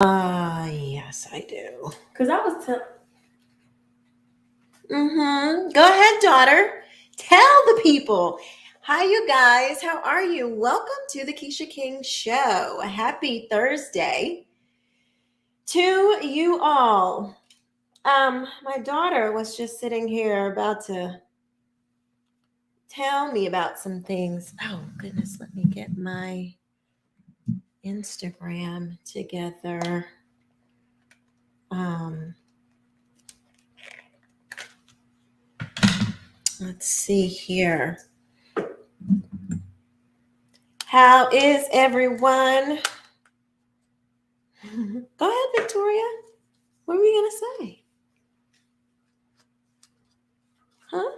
Yes, I do. Because I was Go ahead, daughter. Tell the people. Hi, you guys. How are you? Welcome to the Quisha King Show. Happy Thursday to you all. My daughter was just sitting here about to tell me about some things. Oh, goodness. Let me get my Instagram together. Um, let's see here. How is everyone? Go ahead, Victoria. What were you gonna say? Huh?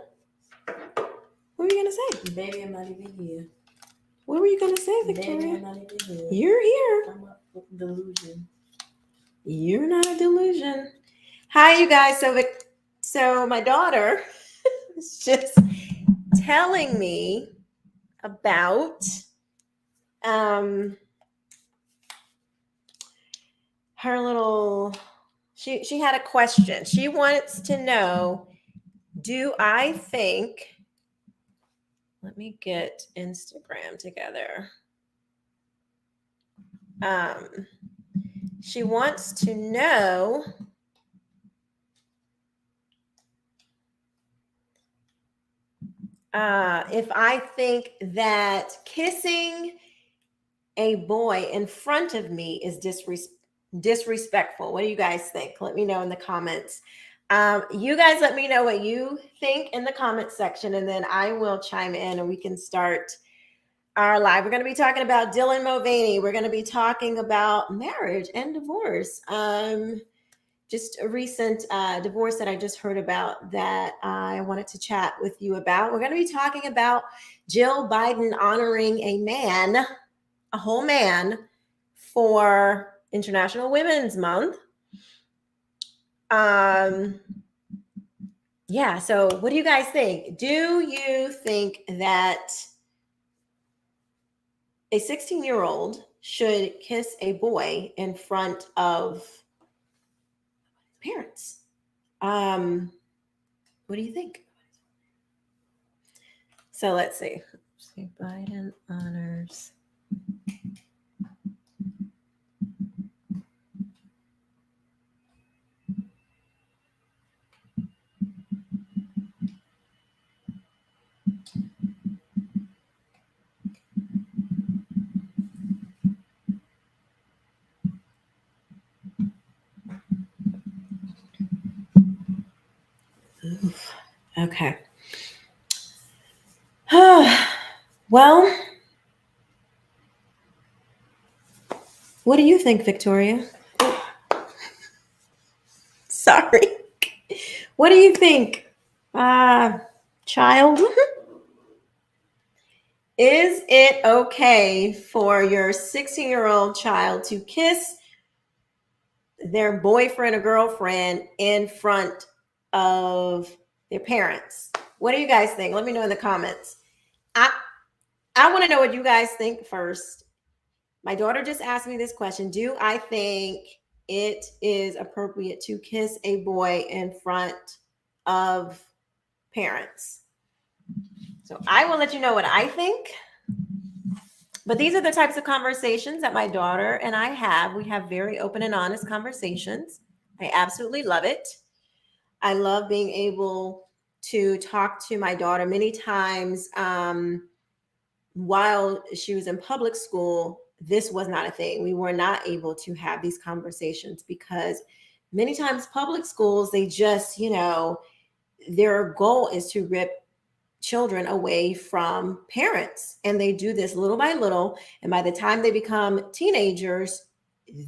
What were you gonna say? Baby, I'm not even here. What were you gonna say, Victoria? Baby, I'm not even here. You're here. I'm a delusion. You're not a delusion. Hi, you guys. So my daughter is just telling me about her little. She had a question. She wants to know, do I think? Let me get Instagram together. She wants to know if I think that kissing a boy in front of me is disrespectful. What do you guys think? Let me know in the comments. You guys let me know what you think in the comment section, and then I will chime in and we can start our live. We're going to be talking about Dylan Mulvaney. We're going to be talking about marriage and divorce. Just a recent divorce that I just heard about that I wanted to chat with you about. We're going to be talking about Jill Biden honoring a man, a whole man, for International Women's Month. Yeah, so what do you guys think? Do you think that a 16-year-old should kiss a boy in front of parents? What do you think? So let's see. Biden honors. Oof. Okay. Well, what do you think, Victoria? Sorry. What do you think, child? Is it okay for your 16-year-old child to kiss their boyfriend or girlfriend in front of their parents? What do you guys think? Let me know in the comments. I want to know what you guys think first. My daughter just asked me this question. Do I think it is appropriate to kiss a boy in front of parents? So I will let you know what I think. But these are the types of conversations that my daughter and I have. We have very open and honest conversations. I absolutely love it. I love being able to talk to my daughter many times. While she was in public school, this was not a thing. We were not able to have these conversations because many times public schools, they just, their goal is to rip children away from parents. And they do this little by little. And by the time they become teenagers,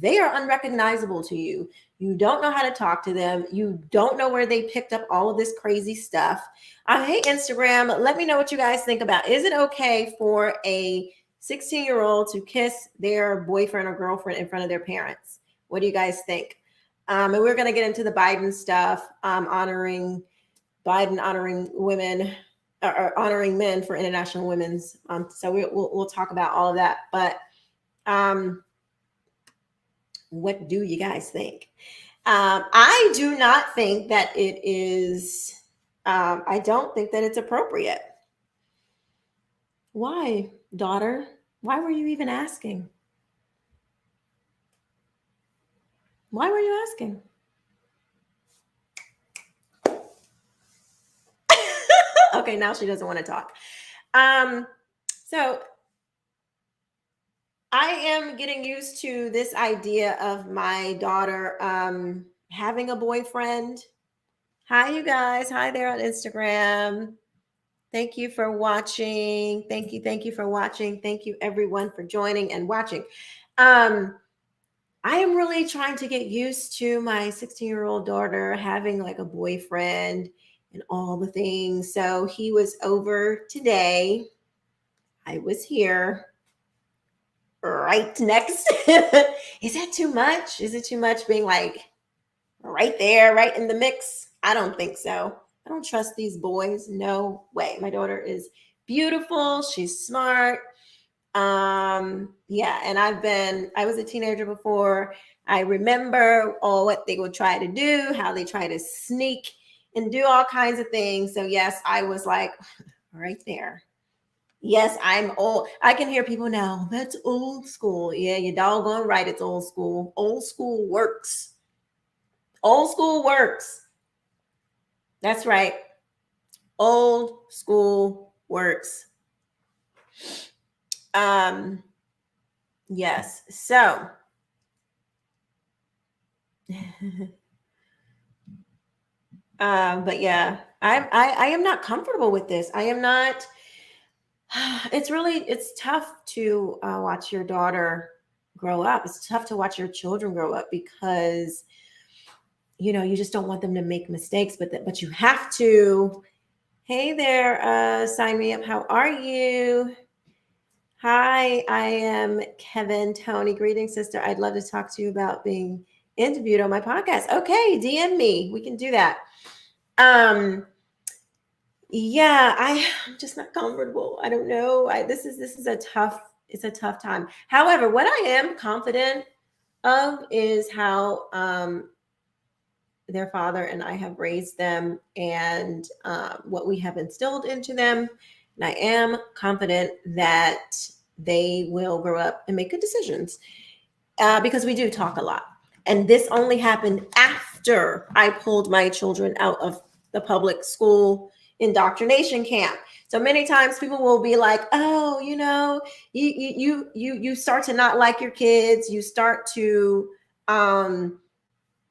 they are unrecognizable to you. You don't know how to talk to them. You don't know where they picked up all of this crazy stuff. Hey, Instagram, let me know what you guys think about. Is it okay for a 16-year-old to kiss their boyfriend or girlfriend in front of their parents? What do you guys think? And we're going to get into the Biden stuff, honoring women, or honoring men for International Women's Month. So we'll talk about all of that. But What do you guys think? I do not think that it is, I don't think that it's appropriate. Why, daughter? Why were you even asking? Why were you asking? Okay, now she doesn't want to talk. So I am getting used to this idea of my daughter having a boyfriend. Hi, you guys. Hi there on Instagram. Thank you for watching. Thank you for watching. Thank you everyone for joining and watching. I am really trying to get used to my 16-year-old daughter having like a boyfriend and all the things. So he was over today. I was here right next. Is that too much? Is it too much being like right there, right in the mix? I don't think so. I don't trust these boys. No way. My daughter is beautiful. She's smart. Yeah, and I was a teenager before. I remember all what they would try to do, how they try to sneak and do all kinds of things. So yes, I was like right there. Yes, I'm old. I can hear people now. That's old school. Yeah, you're doggone right. It's old school. Old school works. Old school works. That's right. Old school works. Yes. So but yeah, I am not comfortable with this. I am not. It's tough to watch your daughter grow up. It's tough to watch your children grow up because you just don't want them to make mistakes, but you have to. Hey there, sign me up. How are you? Hi, I am Kevin Tony. Greetings, sister. I'd love to talk to you about being interviewed on my podcast. Okay, DM me. We can do that. Yeah, I'm just not comfortable. I don't know. This is it's a tough time. However, what I am confident of is how their father and I have raised them and what we have instilled into them. And I am confident that they will grow up and make good decisions because we do talk a lot. And this only happened after I pulled my children out of the public school indoctrination camp. So many times people will be like, "Oh, you start to not like your kids. You start to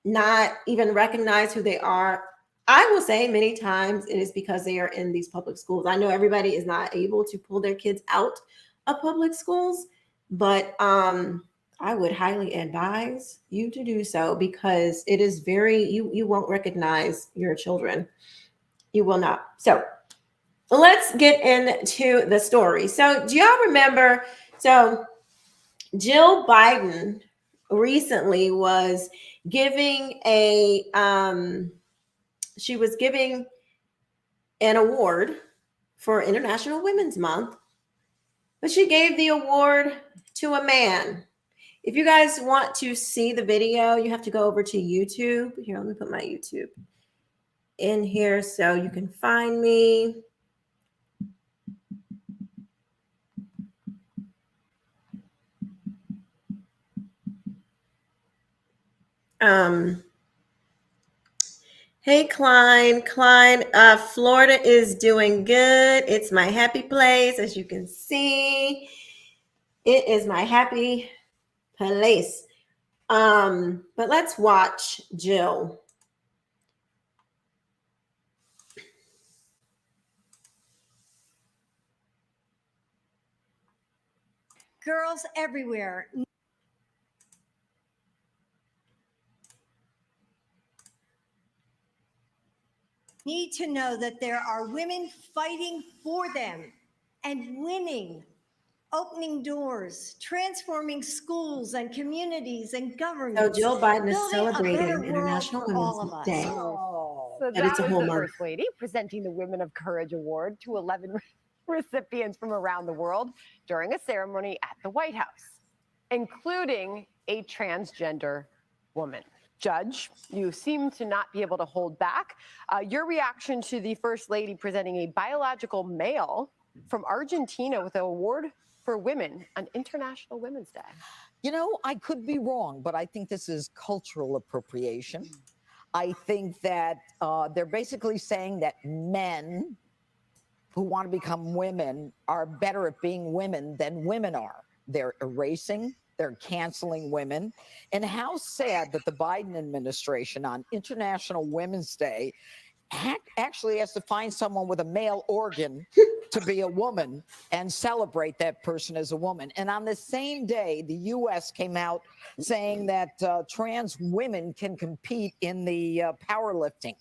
not even recognize who they are." I will say many times it is because they are in these public schools. I know everybody is not able to pull their kids out of public schools, but I would highly advise you to do so because it is you won't recognize your children. You will not. So let's get into the story. So do y'all remember? So Jill Biden recently was giving she was giving an award for International Women's Month, but she gave the award to a man. If you guys want to see the video, you have to go over to YouTube. Here, let me put my YouTube in here so you can find me. Hey, Klein. Florida is doing good. It's my happy place, as you can see. It is my happy place. But let's watch Jill. Girls everywhere need to know that there are women fighting for them and winning, opening doors, transforming schools and communities and So governments. Jill Biden is building a celebrating better world International for all Women's of us. Day. So But that it's a was whole the month. First Lady presenting the Women of Courage Award to 11 recipients from around the world during a ceremony at the White House, including a transgender woman. Judge, you seem to not be able to hold back. Your reaction to the First Lady presenting a biological male from Argentina with an award for women on International Women's Day? You know, I could be wrong, but I think this is cultural appropriation. I think that they're basically saying that men who want to become women are better at being women than women are. They're erasing, they're canceling women. And how sad that the Biden administration on International Women's Day actually has to find someone with a male organ to be a woman and celebrate that person as a woman. And on the same day, the U.S. came out saying that trans women can compete in the powerlifting,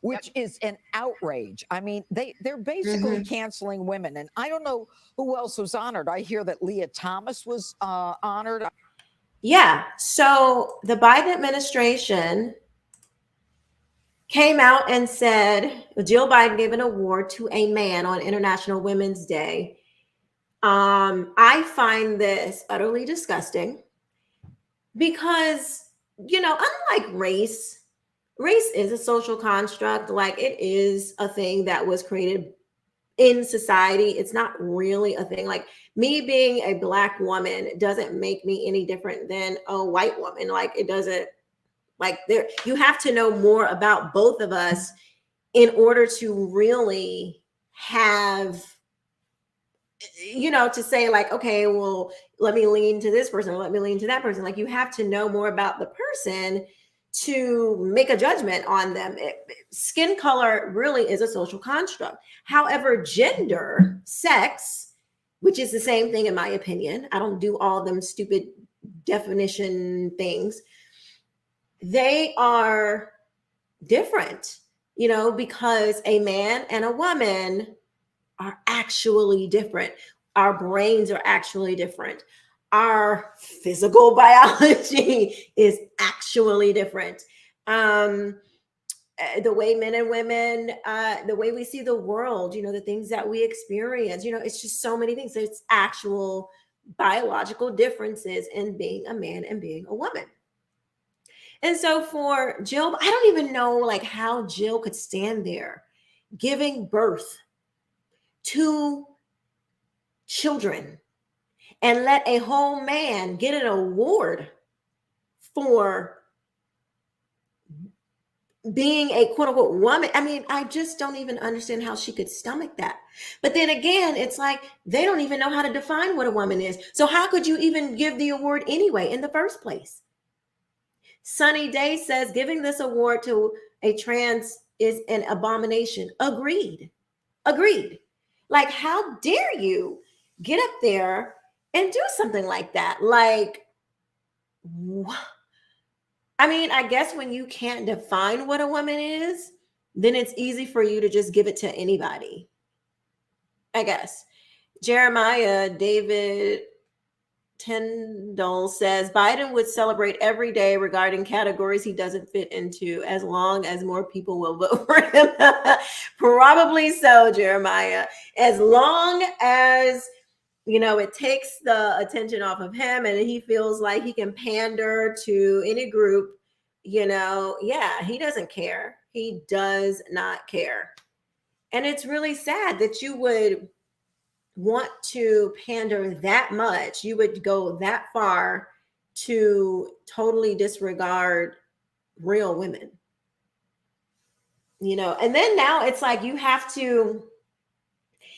which is an outrage. I mean, they're basically canceling women. And I don't know who else was honored. I hear that Leah Thomas was honored. Yeah. So the Biden administration came out and said Jill Biden gave an award to a man on International Women's Day. I find this utterly disgusting because, you know, unlike race is a social construct. Like, it is a thing that was created in society. It's not really a thing. Like, me being a Black woman doesn't make me any different than a white woman. Like, it doesn't. Like, there, you have to know more about both of us in order to really have, you know, to say like, okay, well, let me lean to this person, let me lean to that person. Like, you have to know more about the person to make a judgment on them. Skin color really is a social construct. However, gender, sex, which is the same thing in my opinion, I don't do all them stupid definition things, they are different, you know, because a man and a woman are actually different. Our brains are actually different. Our physical biology is actually different. The way men and women, the way we see the world, you know, the things that we experience, you know, it's just so many things. It's actual biological differences in being a man and being a woman. And so for Jill, I don't even know like how Jill could stand there giving birth to children and let a whole man get an award for being a quote unquote woman. I mean, I just don't even understand how she could stomach that. But then again, it's like they don't even know how to define what a woman is. So how could you even give the award anyway in the first place? Sunny Day says giving this award to a trans is an abomination. Agreed. Like, how dare you get up there and do something like that? Like, I mean, I guess when you can't define what a woman is, then it's easy for you to just give it to anybody, I guess. Jeremiah David Tyndall says Biden would celebrate every day regarding categories he doesn't fit into, as long as more people will vote for him. Probably so, Jeremiah. As long as, you know, it takes the attention off of him and he feels like he can pander to any group, you know, yeah, he doesn't care. He does not care. And it's really sad that you would want to pander that much, you would go that far to totally disregard real women, you know. And then now it's like you have to,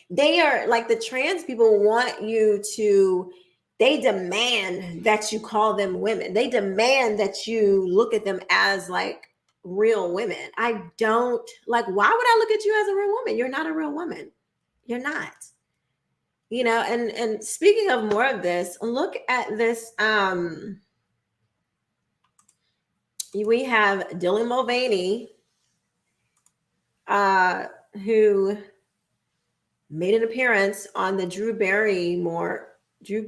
they are like, the trans people want you to, they demand that you call them women. They demand that you look at them as like real women. I don't like, why would I look at you as a real woman? You're not a real woman. You're not. You know, and speaking of more of this, look at this. We have Dylan Mulvaney, who made an appearance on the Drew Barrymore show.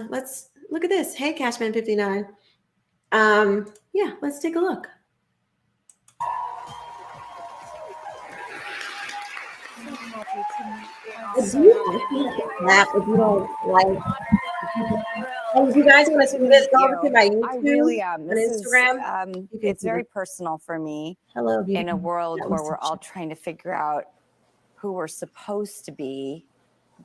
Let's look at this. Hey, Cashman 59. Yeah, let's take a look. Do you clap if you don't like? And if you guys want to see this, go over to my YouTube I really am. on This is, Instagram. You can it's see very this. personal for me Hello, in beautiful. a world That where was we're such all trying to figure out who we're supposed to be,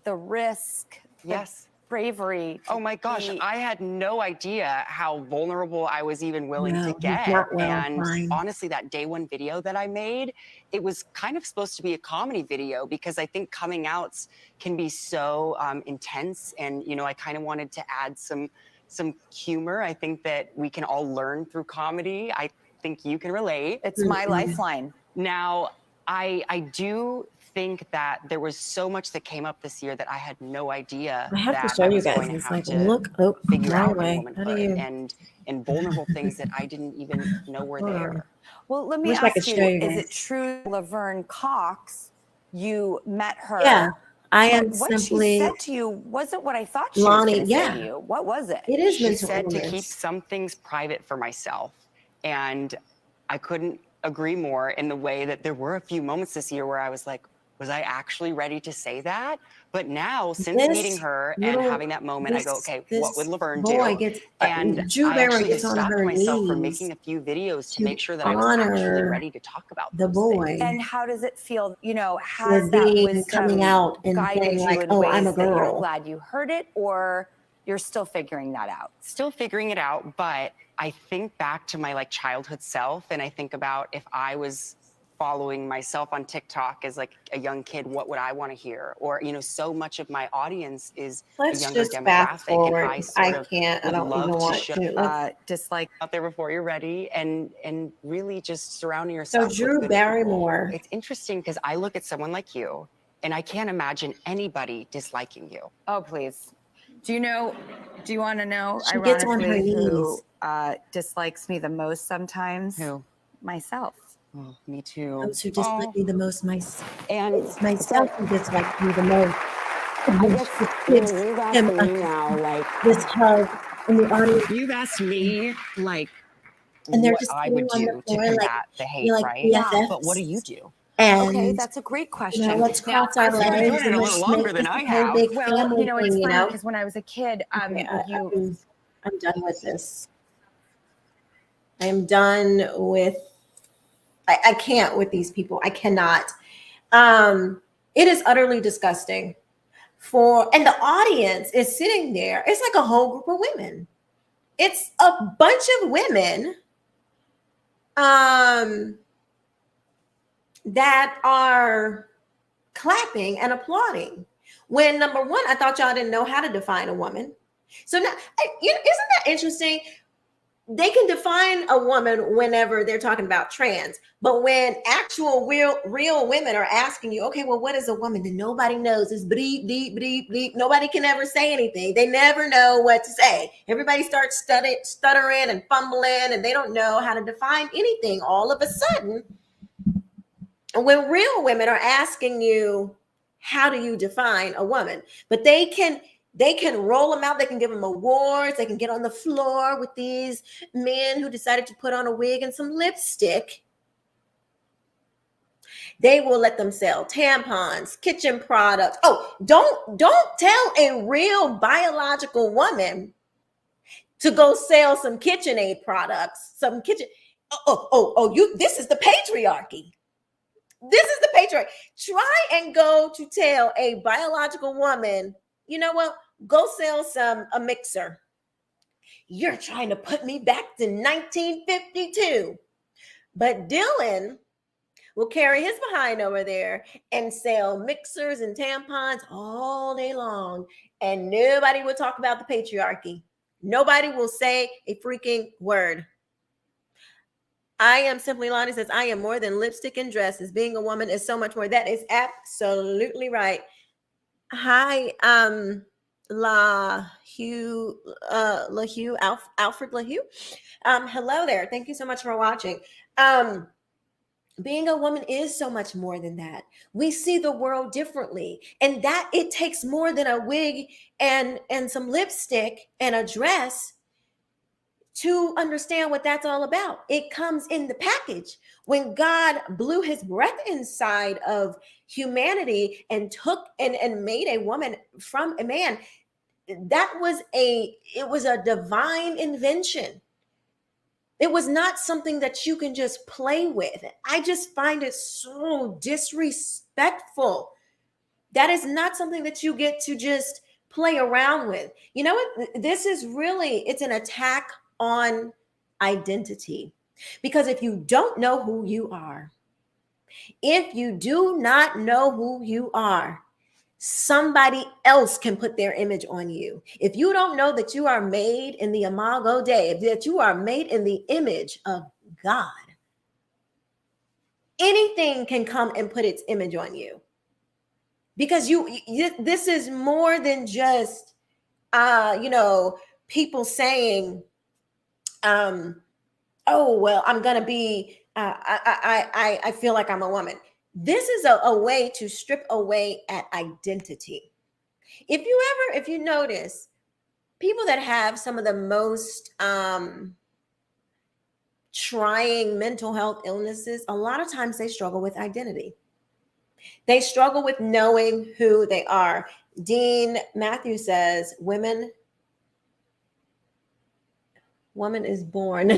the risk, the Yes. bravery. Oh my gosh, be- I had no idea how vulnerable I was even willing No, to he's get. not well, And fine. honestly, that day one video that I made, it was kind of supposed to be a comedy video because I think coming outs can be so intense. And, you know, I kind of wanted to add some humor. I think that we can all learn through comedy. I think you can relate. It's my lifeline. Now, I do think that there was so much that came up this year that I had no idea I have to that show I you was guys. going to It's have like, to look, oh, figure wrong out way. in How do womanhood you? and vulnerable things that I didn't even know were Hold on. there. Well, let me Wish I could ask you, show you is guys. it true Laverne Cox, you met her? Yeah, I but am what simply she said to you wasn't what I thought she was Lonnie. going to say Yeah, to you. What was it? it is She mental said to keep illness. some things private for myself. And I couldn't agree more in the way that there were a few moments this year where I was like, was I actually ready to say that? But now, since This meeting her and little- having that moment, I go, okay, what this would Laverne boy do? gets And Drew I Barrymore actually have gets on stopped her myself from knees making a few videos to to make sure that I was actually honor ready to talk about the those boy things. And how does it feel? You know, for has that being wisdom coming out and guided saying you like, in "Oh, ways I'm a that you're girl." glad you heard it, or you're still figuring that out? Still figuring it out, but I think back to my like childhood self and I think about if I was following myself on TikTok as like a young kid, what would I want to hear? Or, you know, so much of my audience is Let's a younger just fast demographic. And forward. I sort of can't. I would don't love even to want show to. Let's- Dislike. out there before you're ready and really just surrounding So yourself with Drew good Barrymore. people. It's interesting because I look at someone like you and I can't imagine anybody disliking you. Oh, please. Do you want to know, She gets on her ironically, who knees. dislikes me the most sometimes? Who? Myself. Oh, me too. Those who dislike me the most, And it's myself who dislikes me the most. I guess Gives you've asked him me now, like this hug in the audience, you've asked me, like and they're what just I sitting would on the do to floor like combat the hate, you're like right? BFFs. But what do you do? And Okay, that's a great question. you know, let's cross our You've been legs doing it and a let's little longer make than this I a whole have. big Well, family you know, it's thing. You funny know, because when I was a kid, Okay, I'm done with this. I am done with. I can't with these people. I cannot. It is utterly disgusting. And the audience is sitting there. It's like a whole group of women. It's a bunch of women that are clapping and applauding. When number one, I thought y'all didn't know how to define a woman. So now, isn't that interesting? They can define a woman whenever they're talking about trans, but when actual real women are asking you, okay, well, what is a woman? Then nobody knows. It's bleep, bleep, bleep, bleep. Nobody can ever say anything. They never know what to say. Everybody starts stuttering and fumbling, and they don't know how to define anything. All of a sudden, when real women are asking you, how do you define a woman? But they can roll them out. They can give them awards. They can get on the floor with these men who decided to put on a wig and some lipstick. They will let them sell tampons, kitchen products. Oh, don't tell a real biological woman to go sell some KitchenAid products, some kitchen. This is the patriarchy. This is the patriarchy. Try and go to tell a biological woman, you know what? Go sell a mixer. You're trying to put me back to 1952. But Dylan will carry his behind over there and sell mixers and tampons all day long. And nobody will talk about the patriarchy. Nobody will say a freaking word. I am simply Lonnie says, I am more than lipstick and dresses. Being a woman is so much more. That is absolutely right. Hi, Alfred LaHue. Hello there. Thank you so much for watching. Being a woman is so much more than that. We see the world differently, and that it takes more than a wig and some lipstick and a dress to understand what that's all about. It comes in the package. When God blew his breath inside of humanity and took and made a woman from a man, it was a divine invention. It was not something that you can just play with. I just find it so disrespectful. That is not something that you get to just play around with. You know what? This is really, it's an attack on identity. Because if you don't know who you are, if you do not know who you are, somebody else can put their image on you. If you don't know that you are made in the imago Dei, that you are made in the image of God, anything can come and put its image on you. Because this is more than just people saying, oh well, I'm gonna be I feel like I'm a woman. This is a way to strip away at identity. If you notice, people that have some of the most trying mental health illnesses, a lot of times they struggle with identity. They struggle with knowing who they are. Dean Matthews says, woman is born.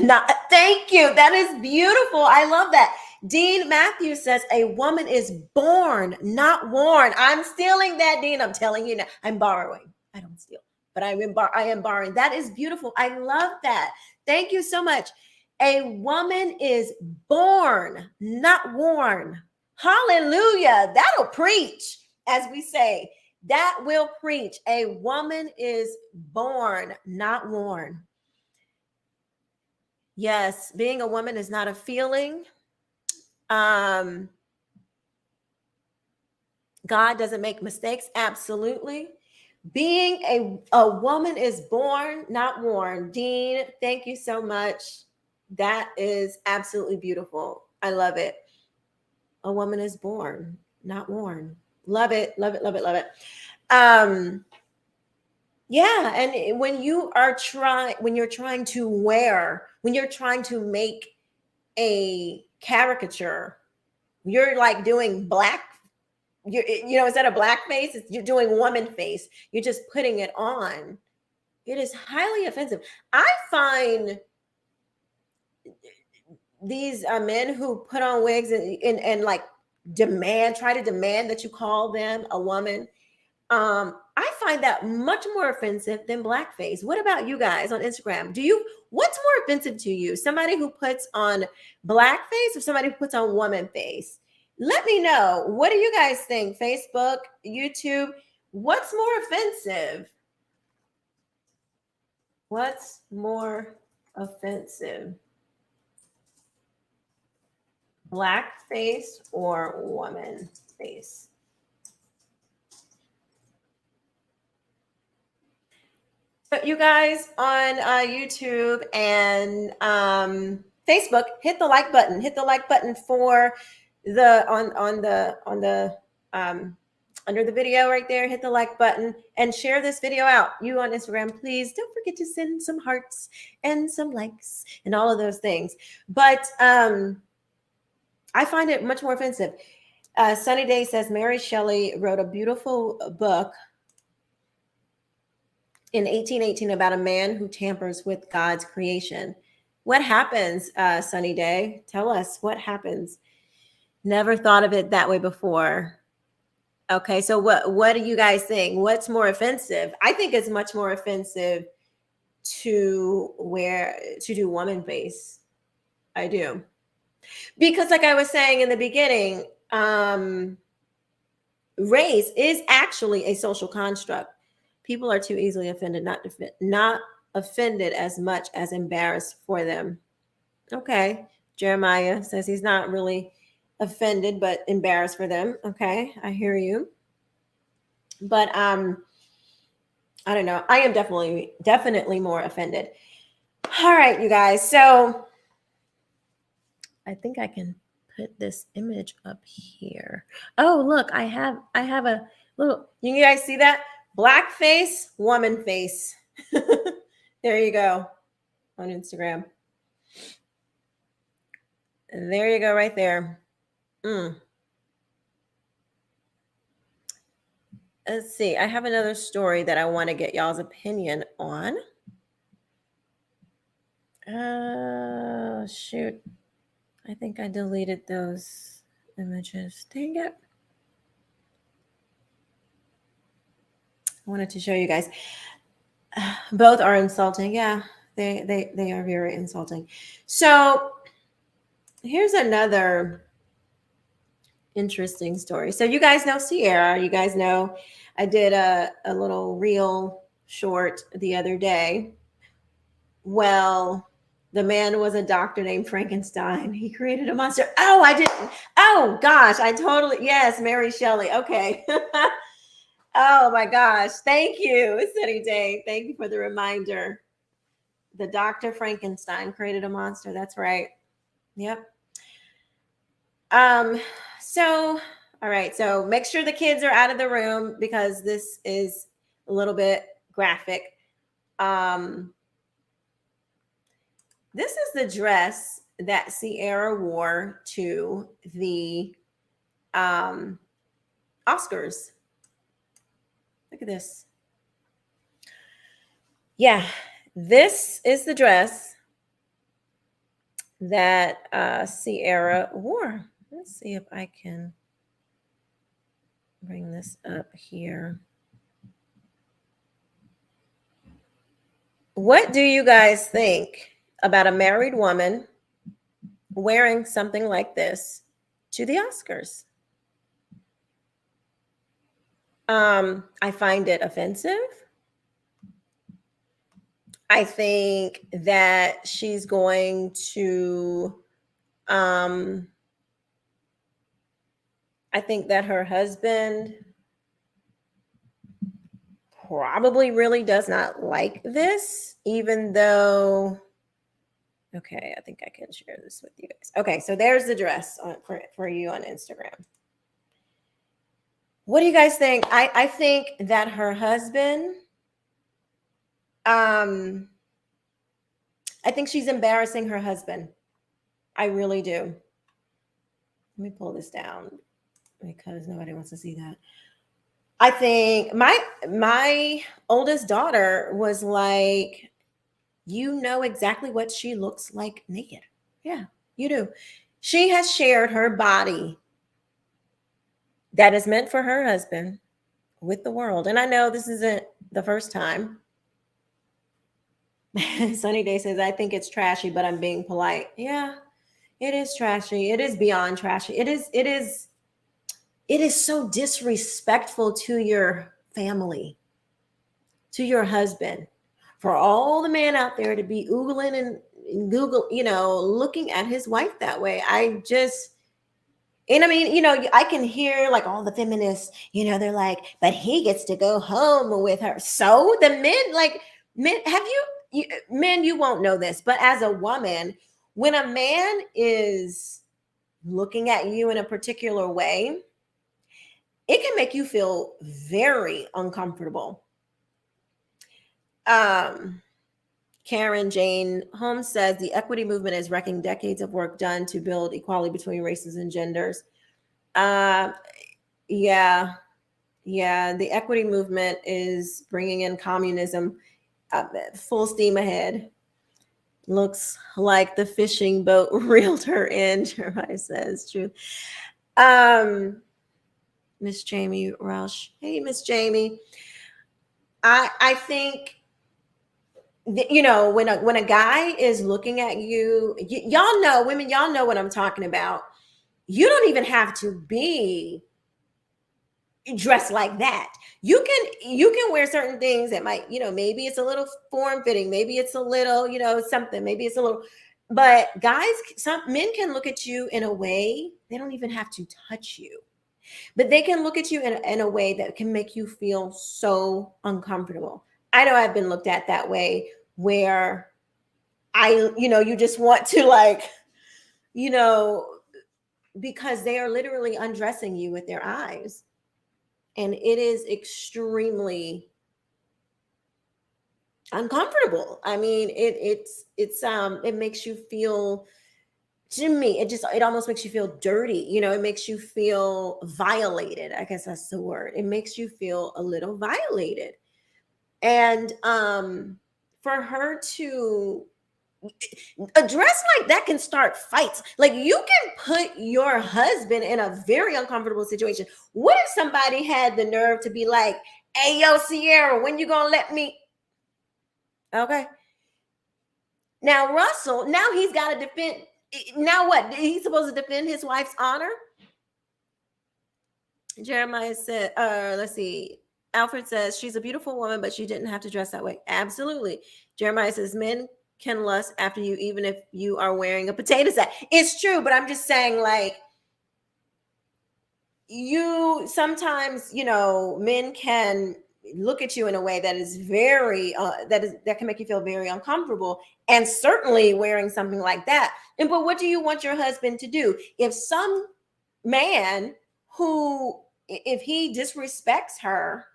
Thank you. That is beautiful. I love that. Dean Matthews says, a woman is born, not worn. I'm stealing that, Dean. I'm telling you now. I'm borrowing. I don't steal, but I am borrowing. That is beautiful. I love that. Thank you so much. A woman is born, not worn. Hallelujah. That'll preach, as we say. That will preach. A woman is born, not worn. Yes, being a woman is not a feeling. God doesn't make mistakes. Absolutely. Being a woman is born, not worn. Dean, thank you so much. That is absolutely beautiful. I love it. A woman is born, not worn. Love it, love it, love it, love it. Yeah, and when you're trying to make a caricature, you're like doing instead of blackface, you're doing woman face. You're just putting it on. It is highly offensive. I find these men who put on wigs and like try to demand that you call them a woman. I find that much more offensive than blackface. What about you guys on Instagram? What's more offensive to you? Somebody who puts on blackface or somebody who puts on woman face? Let me know. What do you guys think? Facebook, YouTube, what's more offensive? What's more offensive? Blackface or woman face? So you guys on YouTube and Facebook, hit the like button. Hit the like button for under the video right there. Hit the like button and share this video out. You on Instagram, please don't forget to send some hearts and some likes and all of those things. But I find it much more offensive. Sunny Day says Mary Shelley wrote a beautiful book in 1818 about a man who tampers with God's creation. What happens, Sunny Day? Tell us what happens. Never thought of it that way before. Okay, so what do you guys think? What's more offensive? I think it's much more offensive to do woman face. I do. Because like I was saying in the beginning, race is actually a social construct. People are too easily offended, not offended as much as embarrassed for them. Okay. Jeremiah says he's not really offended, but embarrassed for them. Okay. I hear you. But I don't know. I am definitely more offended. All right, you guys. So I think I can put this image up here. Oh, look, I have a little, you guys see that? Black face, woman face. There you go. on Instagram. There you go, right there. Let's see. I have another story that I want to get y'all's opinion on. Shoot. I think I deleted those images. Dang it. I wanted to show you guys. Both are insulting. Yeah, they are very insulting. So here's another interesting story. So you guys know Sierra. You guys know I did a little reel short the other day. Well, the man was a doctor named Frankenstein. He created a monster. Oh, I didn't. Oh gosh, I totally, yes, Mary Shelley. Okay. Oh my gosh. Thank you, Sunny Day. Thank you for the reminder. The Dr. Frankenstein created a monster. That's right. Yep. So all right. So make sure the kids are out of the room because this is a little bit graphic. This is the dress that Sierra wore to the Oscars. Look at this. Yeah, this is the dress that Sierra wore. Let's see if I can bring this up here. What do you guys think about a married woman wearing something like this to the Oscars? I find it offensive. I think that she's going to, I think that her husband probably really does not like this, even though, okay, I think I can share this with you guys. Okay, so there's the dress for you on Instagram. What do you guys think? I think that her husband, I think she's embarrassing her husband. I really do. Let me pull this down because nobody wants to see that. I think my oldest daughter was like, you know exactly what she looks like naked. Yeah, you do. She has shared her body that is meant for her husband with the world. And I know this isn't the first time. Sunny Day says, I think it's trashy, but I'm being polite. Yeah, it is trashy. It is beyond trashy. It is so disrespectful to your family, to your husband, for all the men out there to be oogling and Google, looking at his wife that way. I mean, I can hear like all the feminists, they're like, but he gets to go home with her. So the men, men, you won't know this, but as a woman, when a man is looking at you in a particular way, it can make you feel very uncomfortable. Karen Jane Holmes says the equity movement is wrecking decades of work done to build equality between races and genders. Yeah, the equity movement is bringing in communism full steam ahead. Looks like the fishing boat reeled her in, Jeremiah says. True. Miss Jamie Rush. Hey, Miss Jamie. I think when a guy is looking at you, y'all know, women, y'all know what I'm talking about. You don't even have to be dressed like that. You can wear certain things that might, maybe it's a little form fitting, maybe it's a little, something, maybe it's a little, but guys, some men can look at you in a way, they don't even have to touch you, but they can look at you in a way that can make you feel so uncomfortable. I know I've been looked at that way where you just want to because they are literally undressing you with their eyes. And it is extremely uncomfortable. I mean, it makes you feel, to me, it almost makes you feel dirty. It makes you feel violated. I guess that's the word. It makes you feel a little violated. And for her to address like that can start fights. Like, you can put your husband in a very uncomfortable situation. What if somebody had the nerve to be like, hey, yo, Sierra, when you gonna let me? Okay. Now, Russell, now he's got to defend. Now what? He's supposed to defend his wife's honor? Jeremiah said, let's see. Alfred says, she's a beautiful woman, but she didn't have to dress that way. Absolutely. Jeremiah says, men can lust after you, even if you are wearing a potato sack. It's true, but I'm just saying, like, you sometimes, men can look at you in a way that is very that can make you feel very uncomfortable, and certainly wearing something like that. And but what do you want your husband to do? If some man who, if he disrespects her,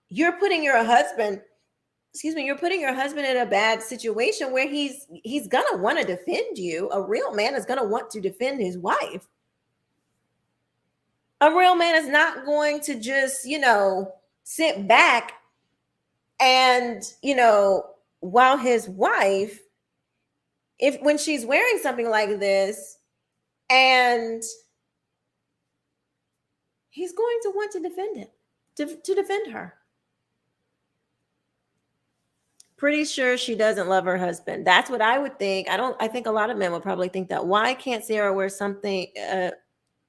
you're putting your husband in a bad situation where he's gonna want to defend you. A real man is gonna want to defend his wife. A real man is not going to just, sit back and, while his wife, when she's wearing something like this, and he's going to want to defend it, to defend her. Pretty sure she doesn't love her husband. That's what I would think. I think a lot of men would probably think that. Why can't Sarah wear something?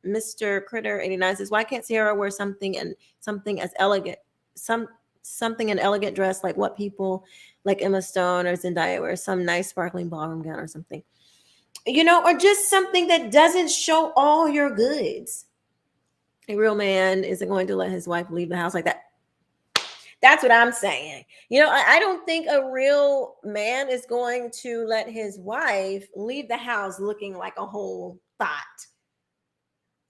Mr. Critter 89 says, why can't Sarah wear something as elegant, something an elegant dress like what people like Emma Stone or Zendaya wear, some nice sparkling ballroom gown or something, or just something that doesn't show all your goods. A real man isn't going to let his wife leave the house like that. That's what I'm saying. I don't think a real man is going to let his wife leave the house looking like a whole thought.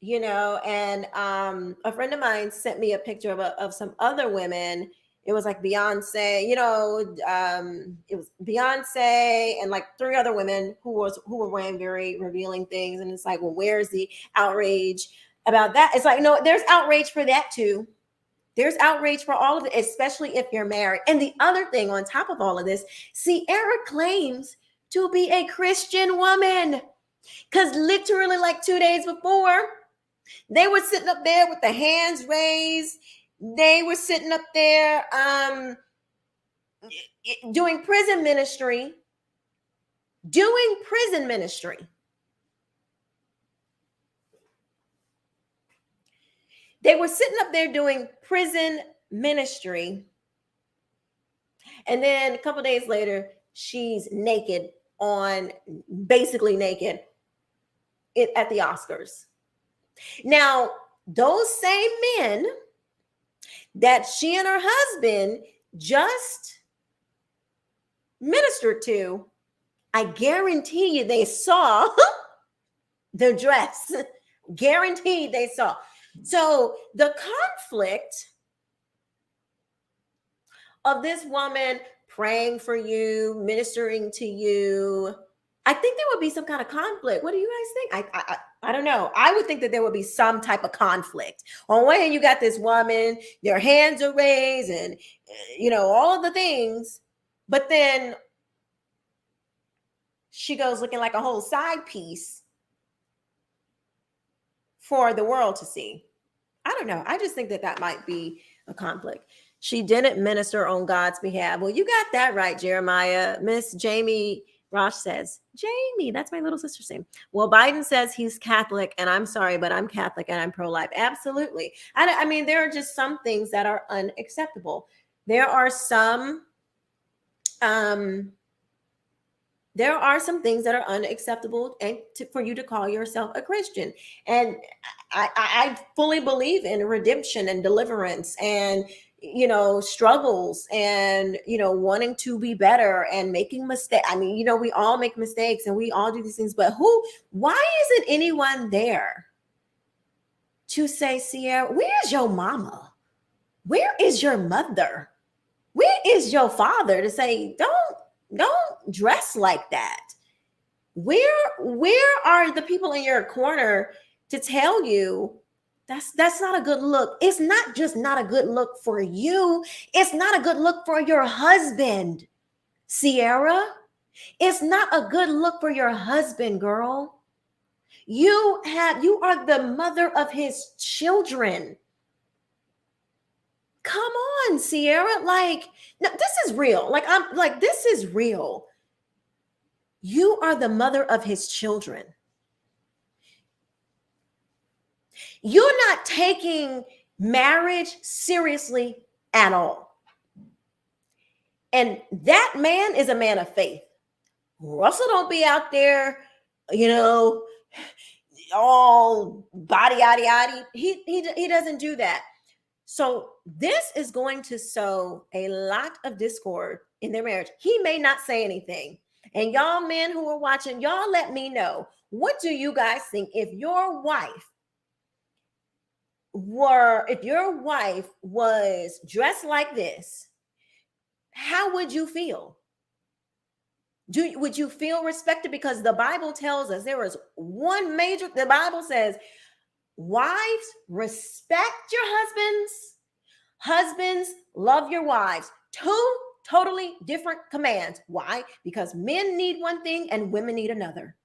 And a friend of mine sent me a picture of some other women. It was like Beyonce, it was Beyonce and like 3 other women who were wearing very revealing things. And it's like, well, where's the outrage about that? It's like, no, there's outrage for that too. There's outrage for all of it, especially if you're married. And the other thing on top of all of this, Sierra claims to be a Christian woman, because literally like 2 days before, they were sitting up there with the hands raised. They were sitting up there doing prison ministry. They were sitting up there doing prison ministry. And then a couple days later, she's basically naked at the Oscars. Now, those same men that she and her husband just ministered to, I guarantee you they saw the dress. Guaranteed they saw. So the conflict of this woman praying for you, ministering to you, I think there would be some kind of conflict. What do you guys think? I don't know. I would think that there would be some type of conflict. On one hand, you got this woman, their hands are raised and, all of the things. But then she goes looking like a whole side piece for the world to see. I don't know. I just think that might be a conflict. She didn't minister on God's behalf. Well, you got that right, Jeremiah. Miss Jamie Rosh says, Jamie, that's my little sister's name. Well, Biden says he's Catholic, and I'm sorry, but I'm Catholic and I'm pro-life. Absolutely. I mean, there are just some things that are unacceptable. There are some things that are unacceptable, and for you to call yourself a Christian. And I fully believe in redemption and deliverance and, struggles and, wanting to be better and making mistakes. I mean, we all make mistakes and we all do these things, but why isn't anyone there to say, Sierra, where's your mama? Where is your mother? Where is your father to say, don't dress like that? Where are the people in your corner to tell you that's not a good look? It's not just not a good look for you. It's not a good look for your husband, Sierra. It's not a good look for your husband, girl. You are the mother of his children. Come on, Sierra. Like, no, this is real. This is real. You are the mother of his children. You're not taking marriage seriously at all. And that man is a man of faith. Russell don't be out there, all body, yaddy, yaddy. He doesn't do that. So this is going to sow a lot of discord in their marriage. He may not say anything. And y'all men who are watching, y'all let me know. What do you guys think if your wife was dressed like this? How would you feel? Would you feel respected? Because the Bible tells us the Bible says, wives, respect your husbands. Husbands, love your wives. Two totally different commands. Why? Because men need one thing and women need another.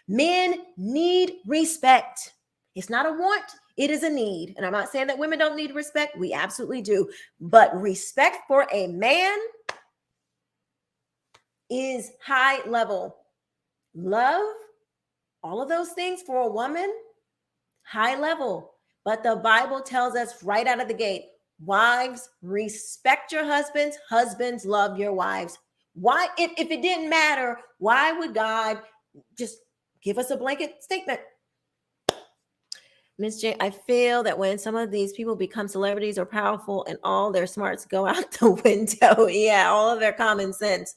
Men need respect. It's not a want, it is a need. And I'm not saying that women don't need respect. We absolutely do. But respect for a man is high level. Love, all of those things for a woman, high level. But the Bible tells us right out of the gate, wives, respect your husbands. Husbands, love your wives. Why? If it didn't matter, why would God just give us a blanket statement? Miss J, I feel that when some of these people become celebrities or powerful and all their smarts go out the window, yeah, all of their common sense.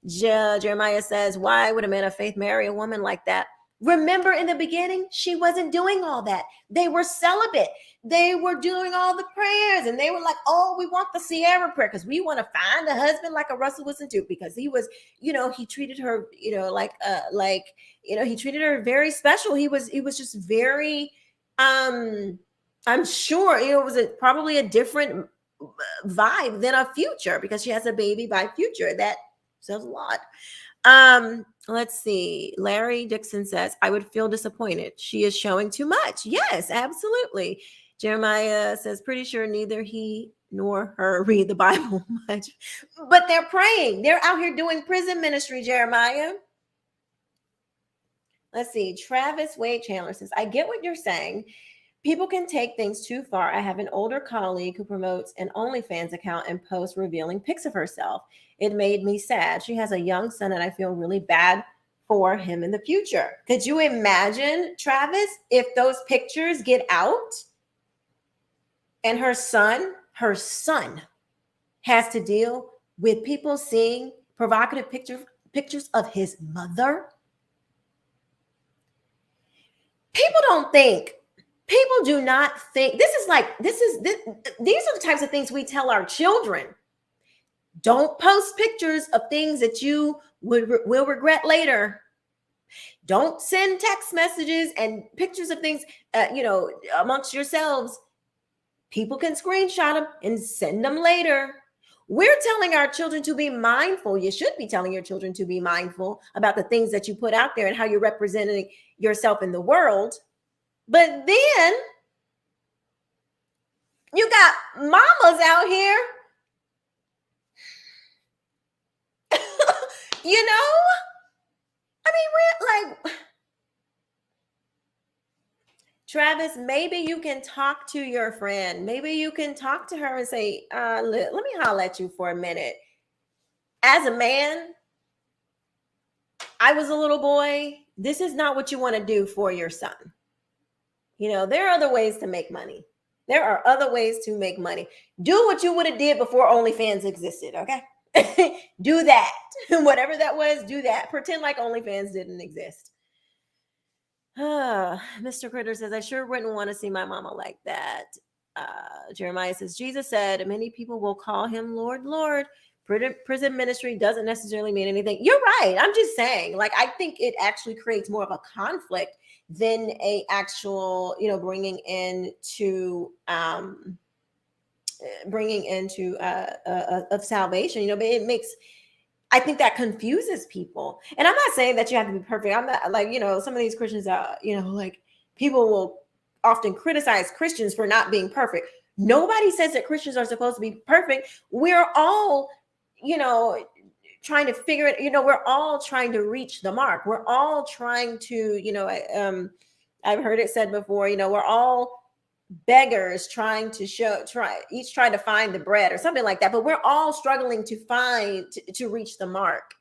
Jeremiah says, why would a man of faith marry a woman like that? Remember, in the beginning, she wasn't doing all that. They were celibate. They were doing all the prayers, and they were like, oh, we want the Sierra prayer because we want to find a husband like a Russell Wilson too, because he was, he treated her, he treated her very special. He was just very, I'm sure, it was probably a different vibe than a Future, because she has a baby by Future. That says a lot. Let's see. Larry Dixon says, I would feel disappointed. She is showing too much. Yes, absolutely. Jeremiah says, pretty sure neither he nor her read the Bible much, but they're praying. They're out here doing prison ministry, Jeremiah. Let's see. Travis Wade Chandler says, I get what you're saying. People can take things too far. I have an older colleague who promotes an OnlyFans account and posts revealing pics of herself. It made me sad. She has a young son, and I feel really bad for him in the future. Could you imagine, Travis, if those pictures get out and her son has to deal with people seeing provocative pictures of his mother? People do not think these are the types of things we tell our children. Don't post pictures of things that you will regret later. Don't send text messages and pictures of things, amongst yourselves. People can screenshot them and send them later. We're telling our children to be mindful. You should be telling your children to be mindful about the things that you put out there and how you're representing yourself in the world. But then you got mamas out here, Travis, maybe you can talk to your friend. Maybe you can talk to her and say, let me holler at you for a minute. As a man, I was a little boy. This is not what you want to do for your son. There are other ways to make money. There are other ways to make money. Do what you would have did before OnlyFans existed, okay? Do that. Whatever that was, do that. Pretend like OnlyFans didn't exist. Mr. Critter says, I sure wouldn't want to see my mama like that. Jeremiah says, Jesus said, many people will call him Lord, Lord. Prison ministry doesn't necessarily mean anything. You're right. I'm just saying, like, I think it actually creates more of a conflict than a actual, bringing into of salvation. But it makes, I think that confuses people. And I'm not saying that you have to be perfect. I'm not like, some of these Christians are, like, people will often criticize Christians for not being perfect. Nobody says that Christians are supposed to be perfect. We're all, trying to figure it, we're all trying to reach the mark. We're all trying to, I've heard it said before, we're all beggars trying to trying to find the bread or something like that, but we're all struggling to reach the mark.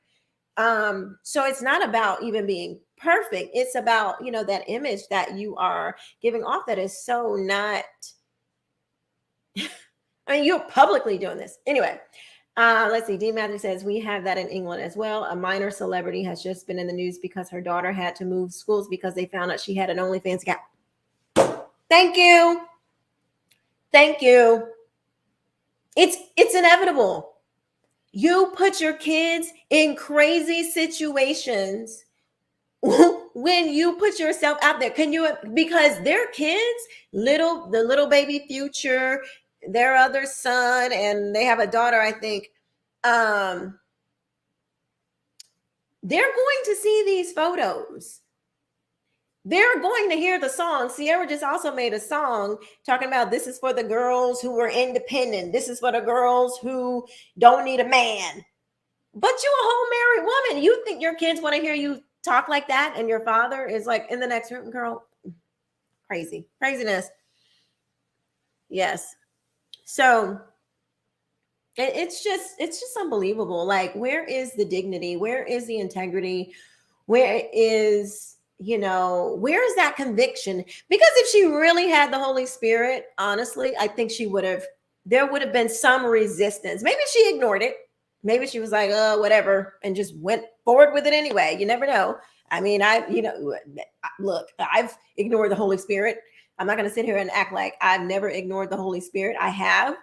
So it's not about even being perfect. It's about, that image that you are giving off that is so not, I mean, you're publicly doing this. Anyway, let's see. D. Matthew says, we have that in England as well. A minor celebrity has just been in the news because her daughter had to move schools because they found out she had an OnlyFans account. Thank you. Thank you. It's inevitable. You put your kids in crazy situations when you put yourself out there. Because their kids, the little baby Future, their other son, and they have a daughter, I think, they're going to see these photos. They're going to hear the song. Sierra just also made a song talking about this is for the girls who are independent. This is for the girls who don't need a man. But you a whole married woman. You think your kids want to hear you talk like that, and your father is like in the next room? Girl, craziness. Yes. So it's just unbelievable. Like, where is the dignity? Where is the integrity? Where is that conviction? Because if she really had the Holy Spirit, honestly, I think there would have been some resistance. Maybe she ignored it. Maybe she was like, whatever, and just went forward with it anyway. You never know. I mean, look, I've ignored the Holy Spirit. I'm not going to sit here and act like I've never ignored the Holy Spirit. I have,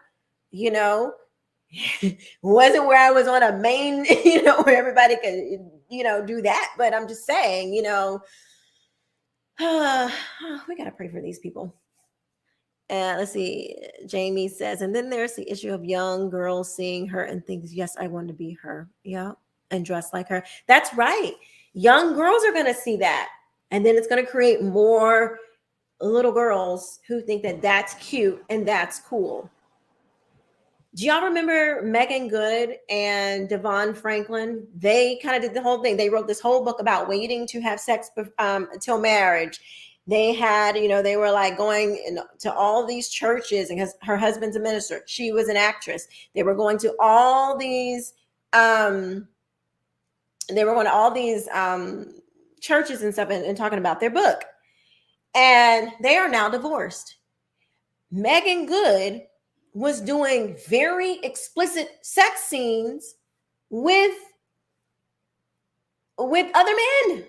wasn't where I was on a main, where everybody could, do that. But I'm just saying, we got to pray for these people. Let's see. Jamie says, and then there's the issue of young girls seeing her and thinks, yes, I want to be her. Yeah. And dress like her. That's right. Young girls are going to see that. And then it's going to create more little girls who think that that's cute and that's cool. Do y'all remember Megan Good and Devon Franklin? They kind of did the whole thing. They wrote this whole book about waiting to have sex until marriage. They had, they were like going to all these churches, and her husband's a minister. She was an actress. They were going to all these, churches and stuff and talking about their book. And they are now divorced. Megan Good was doing very explicit sex scenes with other men.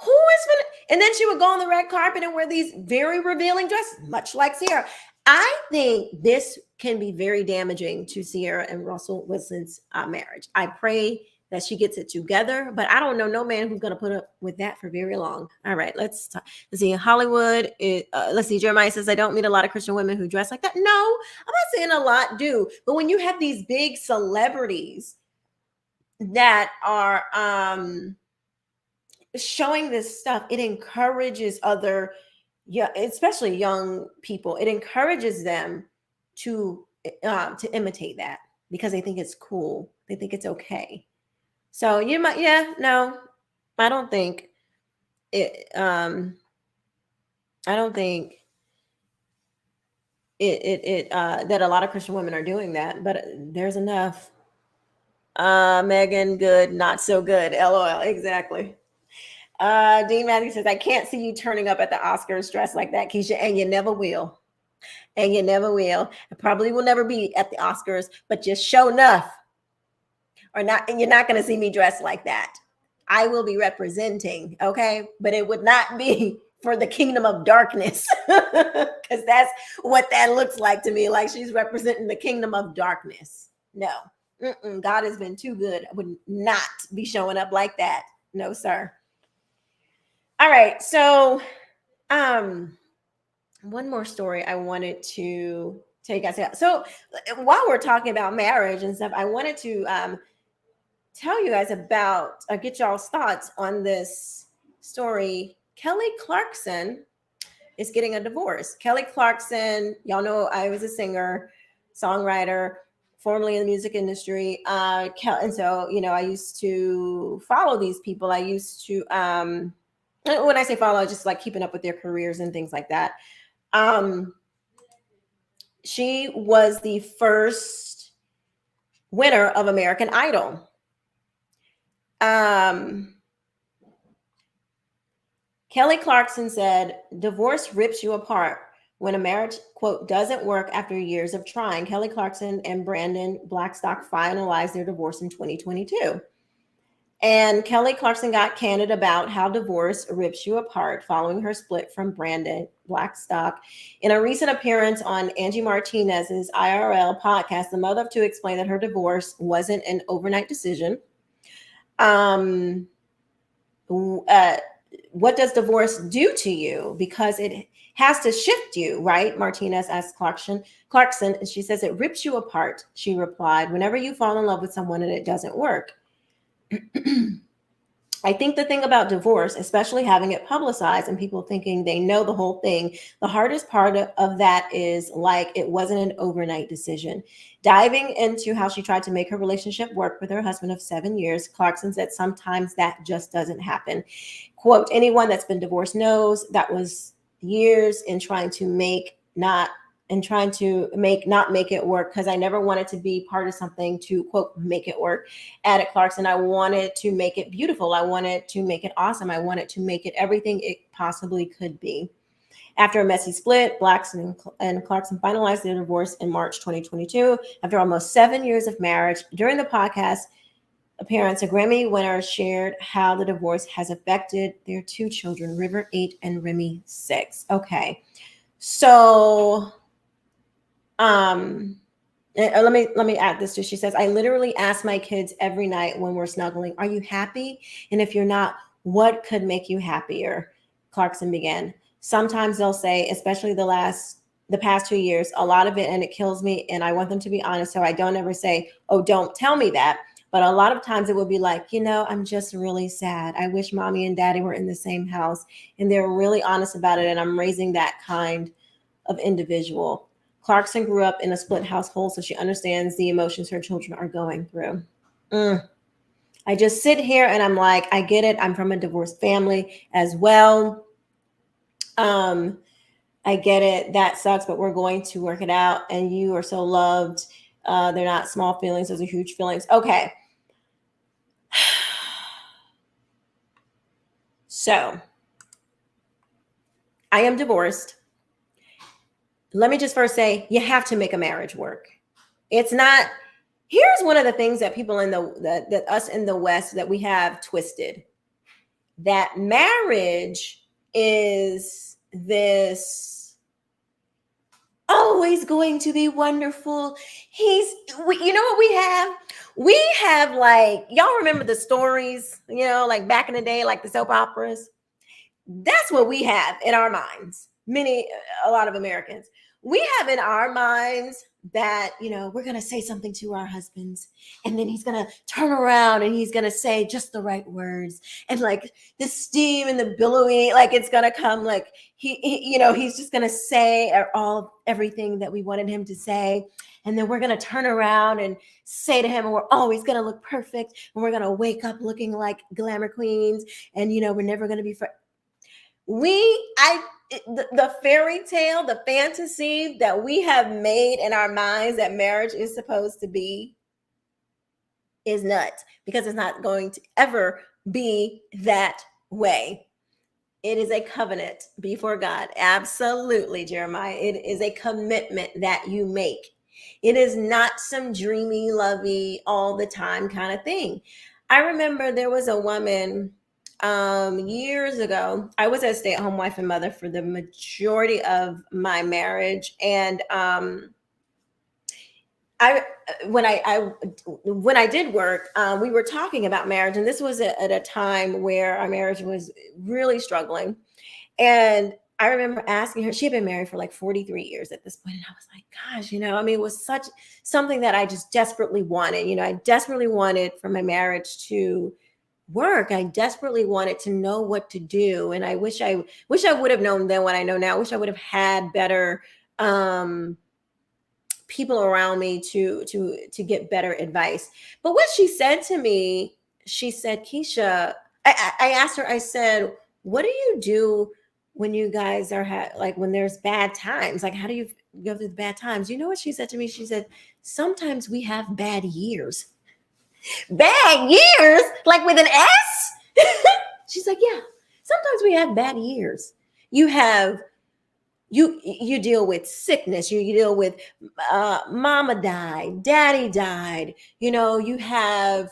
Who is gonna? And then she would go on the red carpet and wear these very revealing dresses, much like Sierra. I think this can be very damaging to Sierra and Russell Wilson's marriage. I pray that she gets it together, but I don't know no man who's going to put up with that for very long. All right, let's see. Hollywood, let's see. Jeremiah says, I don't meet a lot of Christian women who dress like that. No, I'm not saying a lot do, but when you have these big celebrities that are showing this stuff, it encourages especially young people. It encourages them to imitate that because they think it's cool. They think it's okay. So you might, no, I don't think it. I don't think that a lot of Christian women are doing that, but there's enough. Megan Good, not so good. LOL. Exactly. Dean Matthews says, I can't see you turning up at the Oscars dressed like that, Quisha, and you never will. And you never will. I probably will never be at the Oscars, but just show enough. Or not, and you're not going to see me dressed like that. I will be representing, okay? But it would not be for the kingdom of darkness, because that's what that looks like to me. Like she's representing the kingdom of darkness. No, God has been too good. I would not be showing up like that. No, sir. All right. So, one more story I wanted to tell you guys about. So while we're talking about marriage and stuff, I wanted to tell you guys about, get y'all's thoughts on this story. Kelly Clarkson is getting a divorce. Kelly Clarkson, y'all know I was a singer, songwriter, formerly in the music industry. And so, I used to follow these people. I used to, when I say follow, just like keeping up with their careers and things like that. She was the first winner of American Idol. Kelly Clarkson said, divorce rips you apart when a marriage, quote, doesn't work after years of trying. Kelly Clarkson and Brandon Blackstock finalized their divorce in 2022. And Kelly Clarkson got candid about how divorce rips you apart following her split from Brandon Blackstock. In a recent appearance on Angie Martinez's IRL podcast, the mother of two explained that her divorce wasn't an overnight decision. What does divorce do to you? Because it has to shift you, right? Martinez asked Clarkson, and she says it rips you apart. She replied, whenever you fall in love with someone and it doesn't work. I think the thing about divorce, especially having it publicized and people thinking they know the whole thing, the hardest part of that is like it wasn't an overnight decision. Diving into how she tried to make her relationship work with her husband of 7 years, Clarkson said sometimes that just doesn't happen. Quote, anyone that's been divorced knows that was years in trying to not make it work, because I never wanted to be part of something to, quote, make it work. Added Clarkson, I wanted to make it beautiful. I wanted to make it awesome. I wanted to make it everything it possibly could be. After a messy split, Blackson and Clarkson finalized their divorce in March 2022 after almost 7 years of marriage. During the podcast appearance, a Grammy winner shared how the divorce has affected their two children, River 8 and Remy 6. Okay, so let me add this too. She says, I literally ask my kids every night when we're snuggling, are you happy? And if you're not, what could make you happier? Clarkson began. Sometimes they'll say, especially the past 2 years, a lot of it, and it kills me. And I want them to be honest. So I don't ever say, oh, don't tell me that. But a lot of times it would be like, I'm just really sad. I wish mommy and daddy were in the same house. And they're really honest about it. And I'm raising that kind of individual. Clarkson grew up in a split household, so she understands the emotions her children are going through. I just sit here and I'm like, I get it. I'm from a divorced family as well. I get it. That sucks, but we're going to work it out. And you are so loved. They're not small feelings. Those are huge feelings. Okay. So I am divorced. Let me just first say, you have to make a marriage work. It's not, here's one of the things that people that us in the West, that we have twisted, that marriage is this always going to be wonderful. You know what we have? We have, like, y'all remember the stories, like back in the day, like the soap operas? That's what we have in our minds. A lot of Americans, we have in our minds that, we're going to say something to our husbands and then he's going to turn around and he's going to say just the right words. And like the steam and the billowing, like it's going to come, like he's just going to say everything that we wanted him to say. And then we're going to turn around and say to him, and we're always going to look perfect. And we're going to wake up looking like glamour queens. And, we're never going to be the fairy tale, the fantasy that we have made in our minds that marriage is supposed to be is nuts, because it's not going to ever be that way. It is a covenant before God. Absolutely, Jeremiah. It is a commitment that you make. It is not some dreamy, lovey, all the time kind of thing. I remember there was a woman, years ago, I was a stay-at-home wife and mother for the majority of my marriage. And I when I did work, we were talking about marriage, and this was at a time where our marriage was really struggling. And I remember asking her, she had been married for like 43 years at this point. And I was like, gosh, I mean, it was such something that I just desperately wanted. I desperately wanted for my marriage to work. I desperately wanted to know what to do. And I wish I would have known then what I know now. I wish I would have had better people around me to get better advice. But what she said to me, she said, Quisha, I asked her, I said, what do you do when you guys are like when there's bad times? Like, how do you go through the bad times? You know what she said to me? She said, sometimes we have bad years. Bad years? Like with an S? She's like, yeah, sometimes we have bad years. You have you deal with sickness, you deal with mama died, daddy died, you have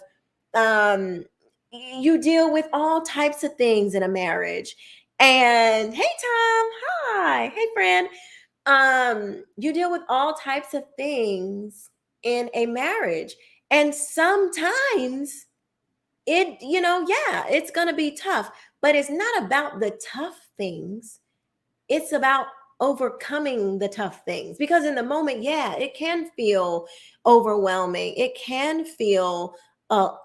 you deal with all types of things in a marriage. And hey Tom, hi, hey friend, you deal with all types of things in a marriage. And sometimes it's gonna be tough, but it's not about the tough things. It's about overcoming the tough things, because in the moment, yeah, it can feel overwhelming. It can feel, oh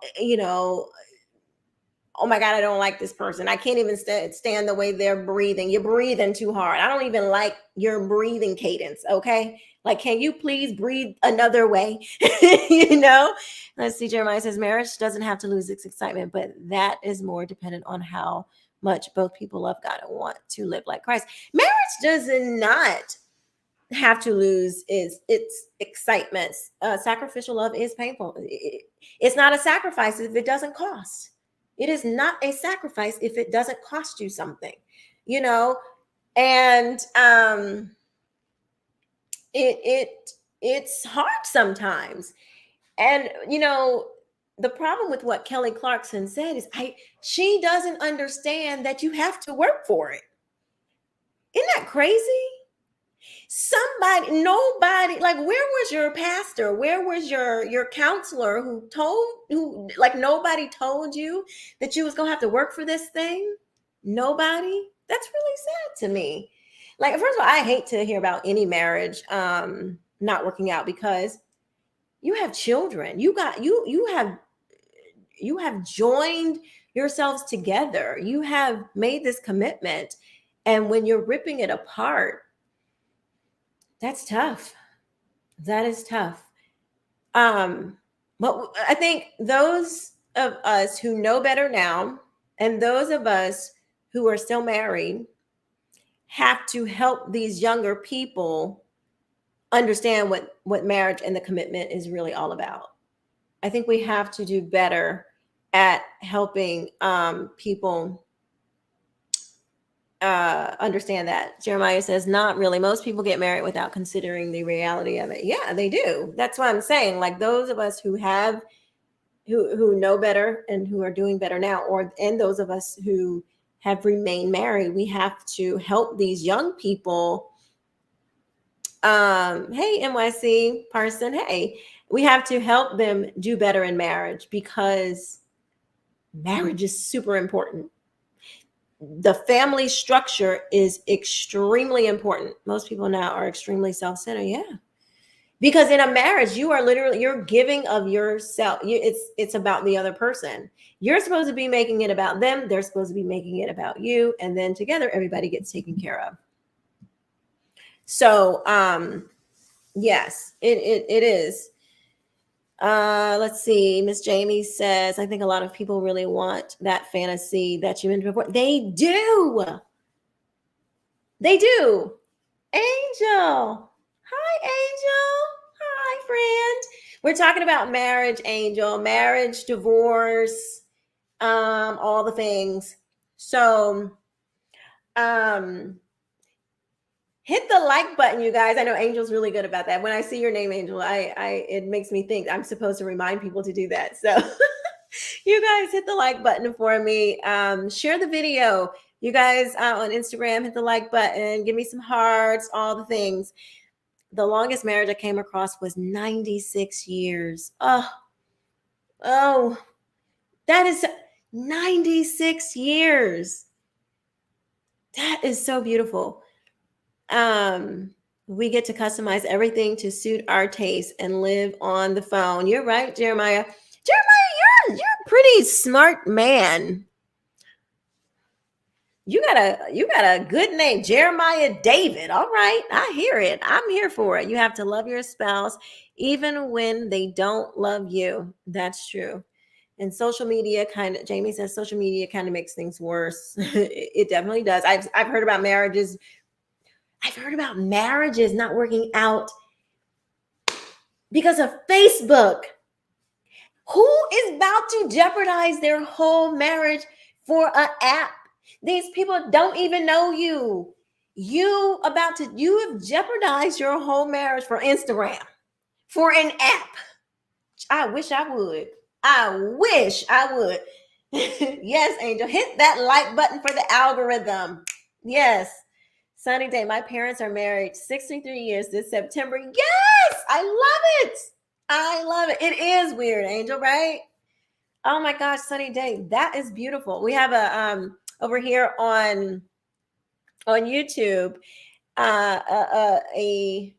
my God, I don't like this person. I can't even stand the way they're breathing. You're breathing too hard. I don't even like your breathing cadence. Okay. Like, can you please breathe another way? Let's see. Jeremiah says marriage doesn't have to lose its excitement, but that is more dependent on how much both people love God and want to live like Christ. Marriage does not have to lose its excitement. Sacrificial love is painful. It's not a sacrifice if it doesn't cost. It is not a sacrifice if it doesn't cost you something, and it's hard sometimes. And the problem with what Kelly Clarkson said is she doesn't understand that you have to work for it. Isn't that crazy? Nobody, like, where was your pastor? Where was your counselor who nobody told you that you was gonna have to work for this thing? Nobody. That's really sad to me. Like, first of all, I hate to hear about any marriage not working out, because you have children. You have joined yourselves together. You have made this commitment, and when you're ripping it apart, that's tough. That is tough. But I think those of us who know better now, and those of us who are still married, have to help these younger people understand what marriage and the commitment is really all about. I think we have to do better at helping people understand that. Jeremiah says, not really. Most people get married without considering the reality of it. Yeah, they do. That's why I'm saying, like, those of us who know better and who are doing better now, and those of us who have remained married, we have to help these young people. Hey, NYC person. Hey, we have to help them do better in marriage, because marriage is super important. The family structure is extremely important. Most people now are extremely self-centered. Yeah. Because in a marriage, you're giving of yourself. It's about the other person. You're supposed to be making it about them. They're supposed to be making it about you. And then together, everybody gets taken care of. So, yes, it is. Let's see. Miss Jamie says, I think a lot of people really want that fantasy that you mentioned before. They do. They do. Angel. Hi, Angel. Hi, friend. We're talking about marriage, Angel. Marriage, divorce, all the things. So, hit the like button, you guys. I know Angel's really good about that. When I see your name, Angel, it makes me think I'm supposed to remind people to do that. So You guys hit the like button for me. Share the video. You guys on Instagram, hit the like button. Give me some hearts, all the things. The longest marriage I came across was 96 years. Oh, that is 96 years. That is so beautiful. We get to customize everything to suit our taste and live on the phone. You're right, Jeremiah. Jeremiah, you're a pretty smart man. You got a good name, Jeremiah David. All right, I hear it. I'm here for it. You have to love your spouse even when they don't love you. That's true. And social media Jamie says social media kind of makes things worse. It definitely does. I've heard about marriages. I've heard about marriages not working out because of Facebook. Who is about to jeopardize their whole marriage for an app? These people don't even know you. You have jeopardized your whole marriage for Instagram, for an app. I wish I would. Yes, Angel, hit that like button for the algorithm. Yes. Sunny day. My parents are married 63 years this September. Yes, I love it. I love it. It is weird, Angel, right? Oh my gosh, Sunny day. That is beautiful. We have a over here on YouTube, a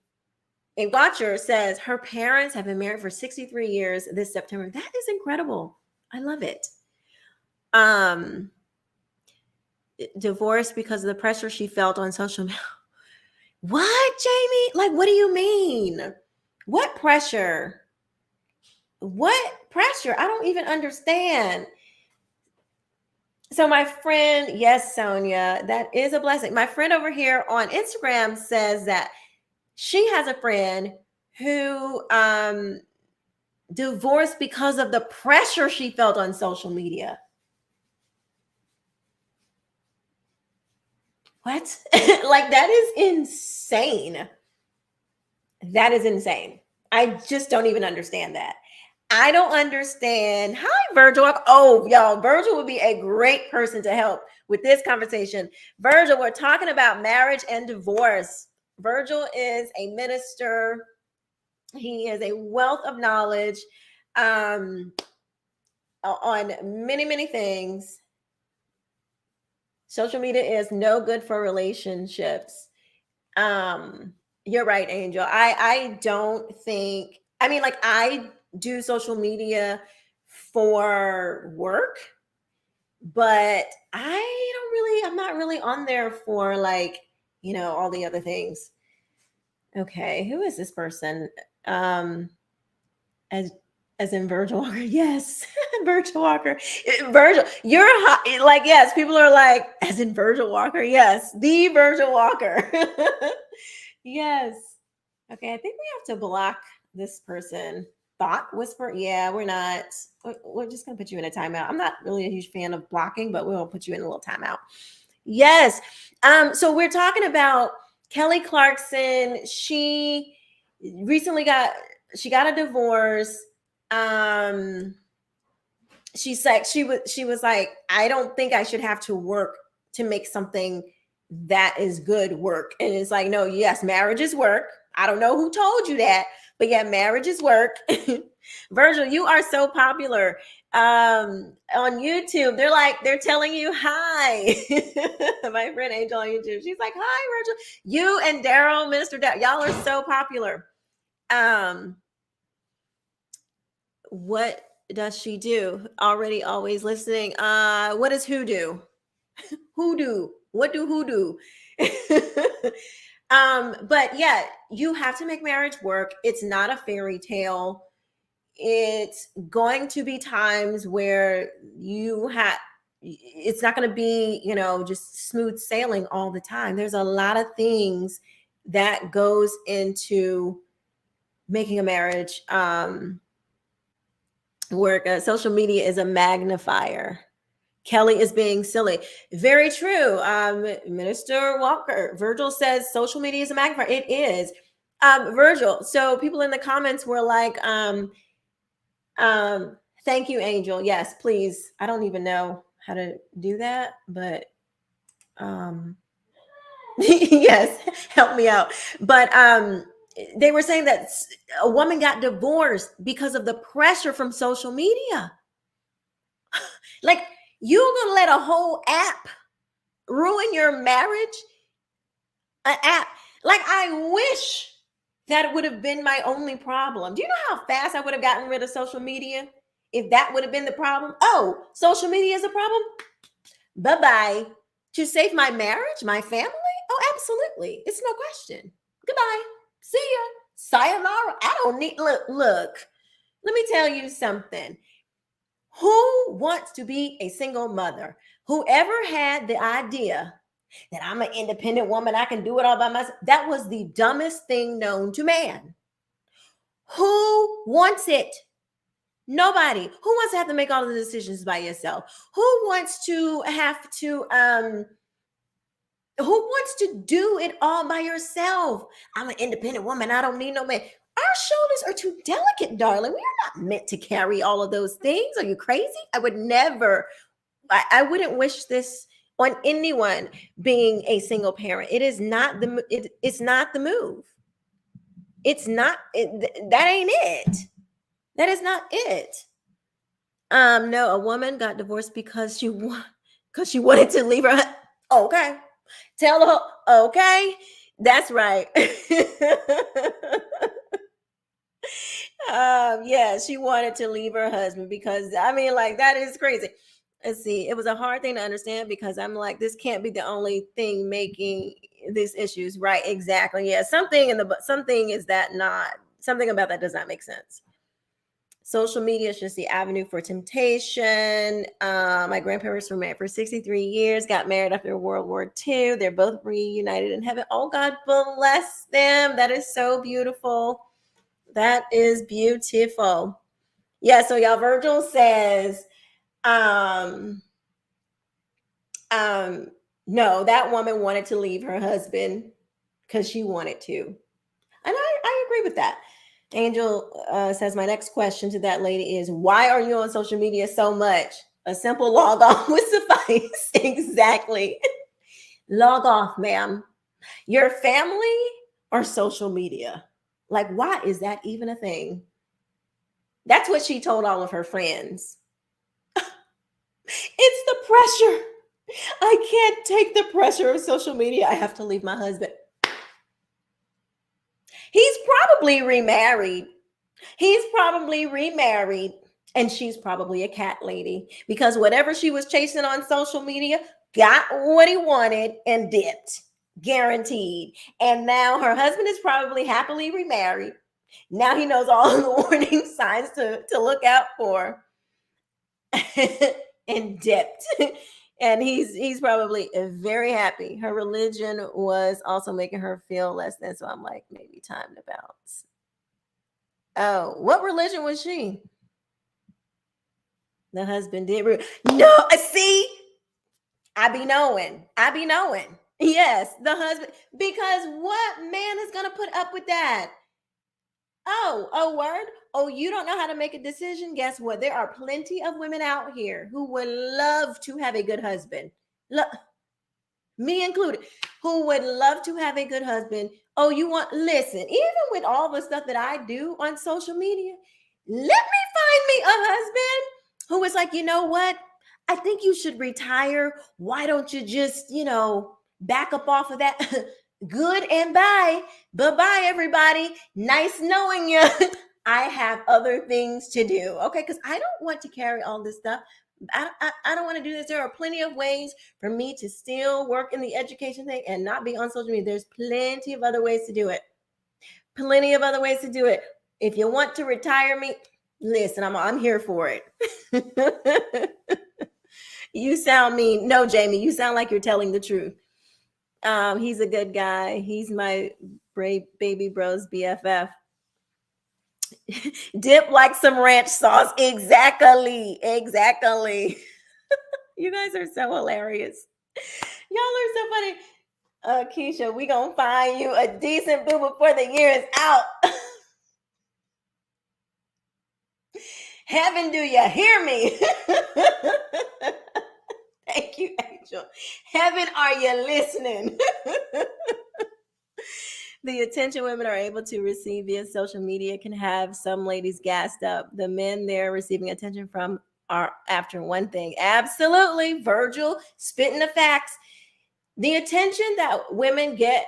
watcher says her parents have been married for 63 years this September. That is incredible. I love it. Divorced because of the pressure she felt on social media. What, Jamie? Like, what do you mean? What pressure? What pressure? I don't even understand. So my friend, yes, Sonia, that is a blessing. My friend over here on Instagram says that she has a friend who divorced because of the pressure she felt on social media. What? Like, that is insane. That is insane. I just don't even understand that. I don't understand. Hi, Virgil. Oh, y'all, Virgil would be a great person to help with this conversation. Virgil, we're talking about marriage and divorce. Virgil is a minister. He is a wealth of knowledge on many, many things. Social media is no good for relationships. You're right, Angel. I don't think, I mean, like, I do social media for work, but I'm not really on there for, like, all the other things. Okay, who is this person? As in Virgil Walker. Yes, Virgil Walker. Virgil, you're hot. Like, yes, people are like, as in Virgil Walker. Yes, the Virgil Walker. Yes. Okay, I think we have to block this person. Thought whisper. Yeah, we're not. We're just going to put you in a timeout. I'm not really a huge fan of blocking, but we'll put you in a little timeout. Yes. So we're talking about Kelly Clarkson. She recently got a divorce. She's like, she was like, I don't think I should have to work to make something that is good work. And it's like, no, yes, marriage is work. I don't know who told you that, but yeah, marriage is work. Virgil, you are so popular on YouTube. They're telling you hi. My friend Angel on YouTube, she's like, hi, Virgil. You and Daryl, Minister Daryl, y'all are so popular. What does she do? Already always listening. What does who do? Who do? What do who do? But yeah, you have to make marriage work. It's not a fairy tale. It's going to be times where it's not going to be, just smooth sailing all the time. There's a lot of things that goes into making a marriage work. Social media is a magnifier. Kelly is being silly. Very true. Minister Walker, Virgil says social media is a magnifier. It is. Virgil. So people in the comments were like, Thank you, Angel. Yes, please. I don't even know how to do that, but yes, help me out. But they were saying that a woman got divorced because of the pressure from social media. Like, you're gonna let a whole app ruin your marriage? An app. Like, I wish that would have been my only problem. Do you know how fast I would have gotten rid of social media if that would have been the problem? Oh, social media is a problem? Bye-bye. To save my marriage, my family? Oh, absolutely. It's no question. Goodbye. See ya. Sayonara. I don't need look. Let me tell you something. Who wants to be a single mother? Whoever had the idea that I'm an independent woman, I can do it all by myself, that was the dumbest thing known to man. Who wants it? Nobody. Who wants to have to make all the decisions by yourself? Who wants to have to who wants to do it all by yourself? I'm an independent woman. I don't need no man. Our shoulders are too delicate, darling. We are not meant to carry all of those things. Are you crazy? I would never, I wouldn't wish this on anyone being a single parent. It is not it's not the move. It's not, that ain't it. That is not it. No, a woman got divorced because she wanted to leave her. Okay. Tell her, okay, that's right. Yeah, she wanted to leave her husband because, I mean, like, that is crazy. Let's see, it was a hard thing to understand because I'm like, this can't be the only thing making these issues, right? Exactly. Yeah, something is that not something about that does not make sense. Social media is just the avenue for temptation. My grandparents were married for 63 years, got married after World War II. They're both reunited in heaven. Oh, God bless them. That is so beautiful. That is beautiful. Yeah, so y'all, Virgil says, no, that woman wanted to leave her husband because she wanted to. And I agree with that. Angel says, my next question to that lady is, why are you on social media so much? A simple log off would suffice. Exactly. Log off, ma'am. Your family or social media? Like, why is that even a thing? That's what she told all of her friends. It's the pressure. I can't take the pressure of social media. I have to leave my husband. He's probably remarried. And she's probably a cat lady because whatever she was chasing on social media got what he wanted and dipped, guaranteed. And now her husband is probably happily remarried. Now he knows all the warning signs to look out for. And dipped. And he's probably very happy. Her religion was also making her feel less than. So I'm like, maybe time to bounce. Oh, what religion was she? The husband did. No, see, I be knowing. Yes, the husband. Because what man is gonna put up with that? Oh, word. Oh, you don't know how to make a decision? Guess what? There are plenty of women out here who would love to have a good husband. Me included, who would love to have a good husband. Oh, listen, even with all the stuff that I do on social media, let me find me a husband who is like, you know what? I think you should retire. Why don't you just, back up off of that? Good and bye. Bye-bye, everybody. Nice knowing you. I have other things to do. Okay, because I don't want to carry all this stuff. I don't want to do this. There are plenty of ways for me to still work in the education thing and not be on social media. There's plenty of other ways to do it. If you want to retire me, listen, I'm here for it. You sound mean. No, Jamie, you sound like you're telling the truth. He's a good guy. He's my brave baby bro's BFF. Dip like some ranch sauce. Exactly. You guys are so hilarious. Y'all are so funny. Quisha, we gonna find you a decent boo before the year is out. Heaven, do you hear me? Thank you, Angel. Heaven, are you listening? The attention women are able to receive via social media can have some ladies gassed up. The men they're receiving attention from are after one thing. Absolutely. Virgil spitting the facts. The attention that women get,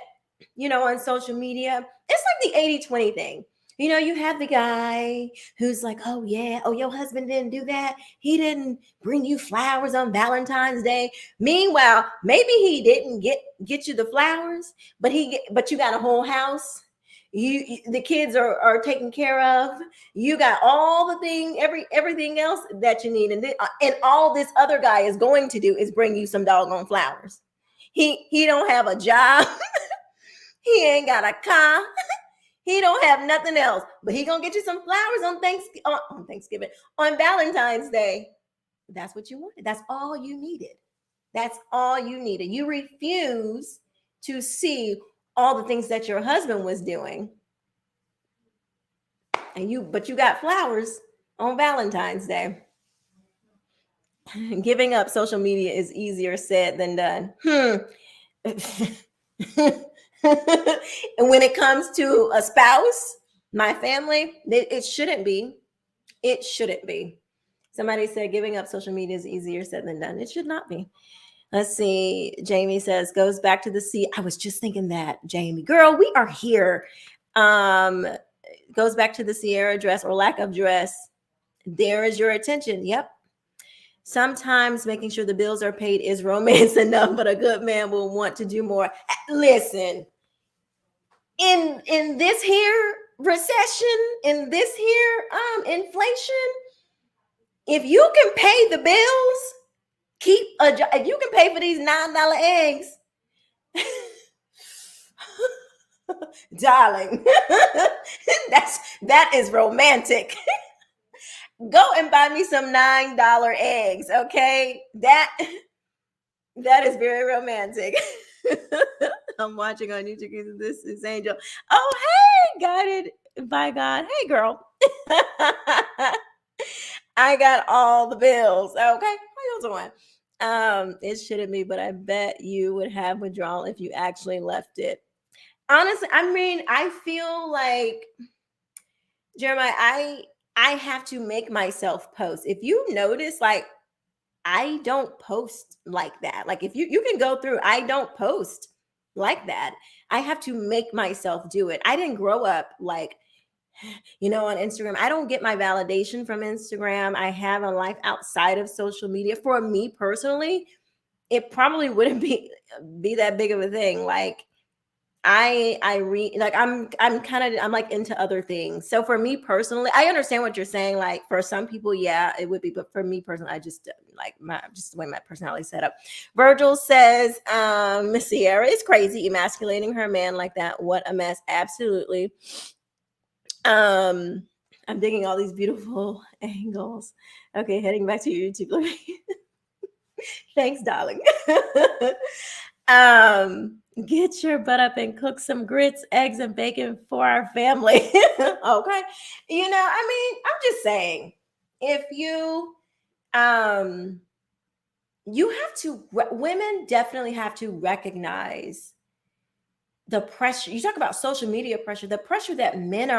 on social media, it's like the 80-20 thing. You have the guy who's like, oh yeah, oh, your husband didn't do that. He didn't bring you flowers on Valentine's Day. Meanwhile, maybe he didn't get you the flowers, but you got a whole house. The kids are taken care of. You got all the everything else that you need. And all this other guy is going to do is bring you some doggone flowers. He don't have a job. He ain't got a car. He don't have nothing else, but he gonna get you some flowers on Thanksgiving, on Valentine's Day. That's what you wanted. That's all you needed. That's all you needed. You refuse to see all the things that your husband was doing, but you got flowers on Valentine's Day. Giving up social media is easier said than done. And when it comes to a spouse, my family, it shouldn't be. It shouldn't be. Somebody said giving up social media is easier said than done. It should not be. Let's see. Jamie says, goes back to the sea. I was just thinking that, Jamie. Girl, we are here. Goes back to the Sierra dress or lack of dress. There is your attention. Yep. Sometimes making sure the bills are paid is romance enough, but a good man will want to do more. Listen, in this here recession, in this here inflation, if you can pay the bills, keep a job. If you can pay for these $9 eggs, darling, that is romantic. Go and buy me some $9 eggs, okay? That is very romantic. I'm watching on YouTube. This is Angel. Oh, hey, got it. By God. Hey, girl. I got all the bills. Okay. How you doing? It shouldn't be, but I bet you would have withdrawal if you actually left it. Honestly, I mean, I feel like, Jeremiah, I have to make myself post. If you notice, like, I don't post like that. Like, if you can go through, I don't post like that. I have to make myself do it. I didn't grow up like, on Instagram. I don't get my validation from Instagram. I have a life outside of social media. For me personally, it probably wouldn't be that big of a thing. Like, I read, like, I'm like into other things. So for me personally, I understand what you're saying. Like, for some people, yeah, it would be, but for me personally, I just like just the way my personality is set up. Virgil says, Miss Sierra is crazy, emasculating her man like that. What a mess. Absolutely. I'm digging all these beautiful angles. Okay, heading back to YouTube. Thanks, darling. Get your butt up and cook some grits, eggs, and bacon for our family. Okay. I mean, I'm just saying, if women definitely have to recognize the pressure. You talk about social media pressure, the pressure that men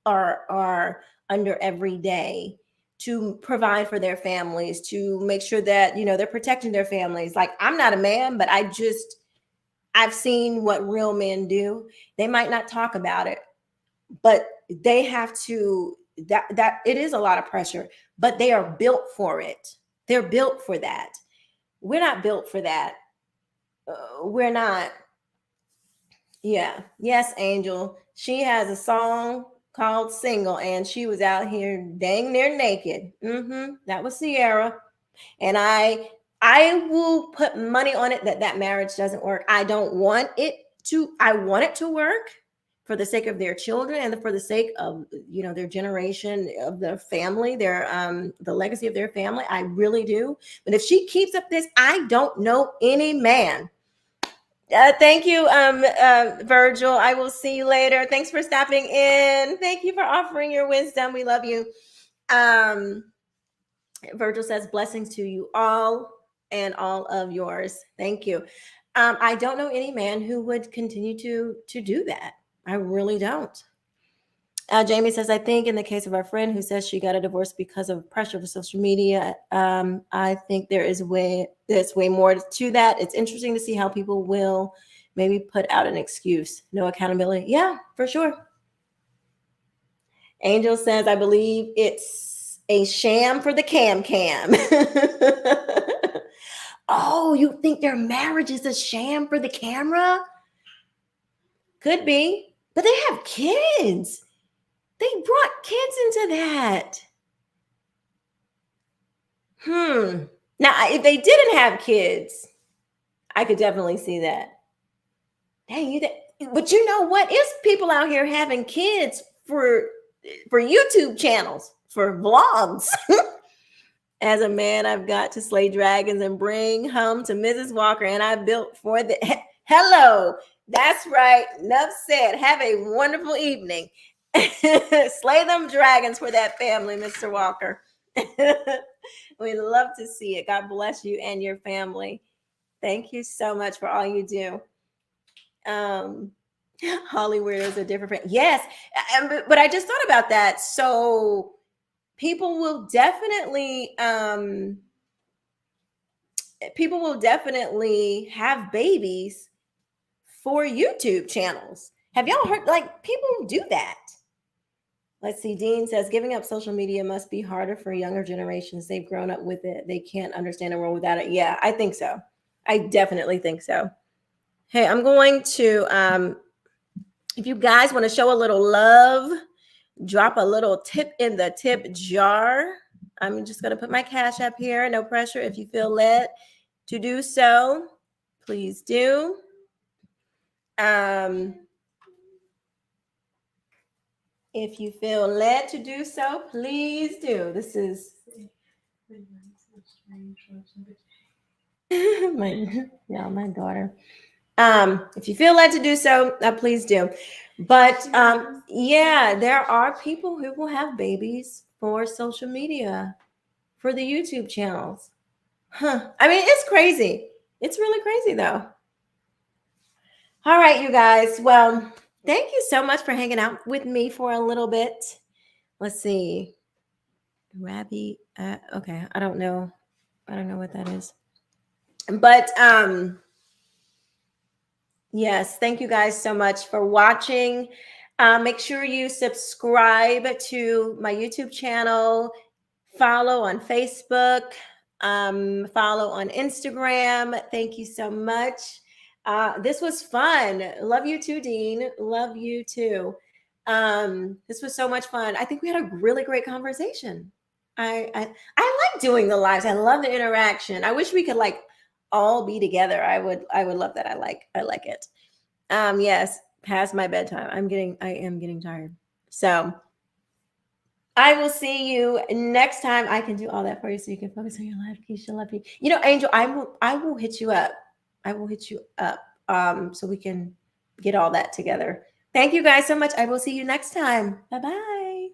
are under every day to provide for their families, to make sure that, they're protecting their families. Like, I'm not a man, but I've seen what real men do. They might not talk about it, but they have to, that it is a lot of pressure, but they are built for it. They're built for that. We're not built for that. We're not. Yeah. Yes, Angel. She has a song called Single, and she was out here dang near naked. That was Sierra. And I will put money on it that marriage doesn't work. I want it to work for the sake of their children and for the sake of, their generation, of their family, the legacy of their family. I really do. But if she keeps up this, I don't know any man. Thank you, Virgil. I will see you later. Thanks for stopping in. Thank you for offering your wisdom. We love you. Virgil says, blessings to you all and all of yours. Thank you. I don't know any man who would continue to do that. I really don't. Jamie says, I think in the case of our friend who says she got a divorce because of pressure of social media, I think there's way more to that. It's interesting to see how people will maybe put out an excuse. No accountability. Yeah, for sure. Angel says, I believe it's a sham for the cam. Oh, you think their marriage is a sham for the camera? Could be, but they have kids. They brought kids into that. Now, if they didn't have kids, I could definitely see that. Dang, but you know what? It's people out here having kids for YouTube channels, for vlogs. As a man, I've got to slay dragons and bring home to Mrs. Walker, and I built for the hello. That's right. Enough said. Have a wonderful evening. Slay them dragons for that family, Mr. Walker. We love to see it. God bless you and your family. Thank you so much for all you do. Hollywood is a different. Yes, but I just thought about that. So people will definitely have babies for YouTube channels. Have y'all heard, like, people do that? Let's see. Dean says, giving up social media must be harder for younger generations. They've grown up with it. They can't understand a world without it. Yeah, I think so. I definitely think so. Hey, I'm going to, if you guys want to show a little love, drop a little tip in the tip jar. I'm just going to put my Cash App here. No pressure. If you feel led to do so, please do. If you feel led to do so, please do. This is my daughter. If you feel led to do so, please do. But yeah, there are people who will have babies for social media, for the YouTube channels. I mean, it's crazy. It's really crazy, though. All right, you guys. Well, thank you so much for hanging out with me for a little bit. Let's see. Rabbi. Okay, I don't know what that is. But yes, thank you guys so much for watching. Make sure you subscribe to my YouTube channel, follow on Facebook, follow on Instagram. Thank you so much. This was fun. Love you too, Dean. Love you too. This was so much fun. I think we had a really great conversation. I like doing the lives. I love the interaction. I wish we could like all be together. I would love that. I like it. Yes, past my bedtime. I am getting tired. So I will see you next time. I can do all that for you so you can focus on your life. Quisha, love you. You know, Angel, I will hit you up. I will hit you up so we can get all that together. Thank you guys so much. I will see you next time. Bye-bye.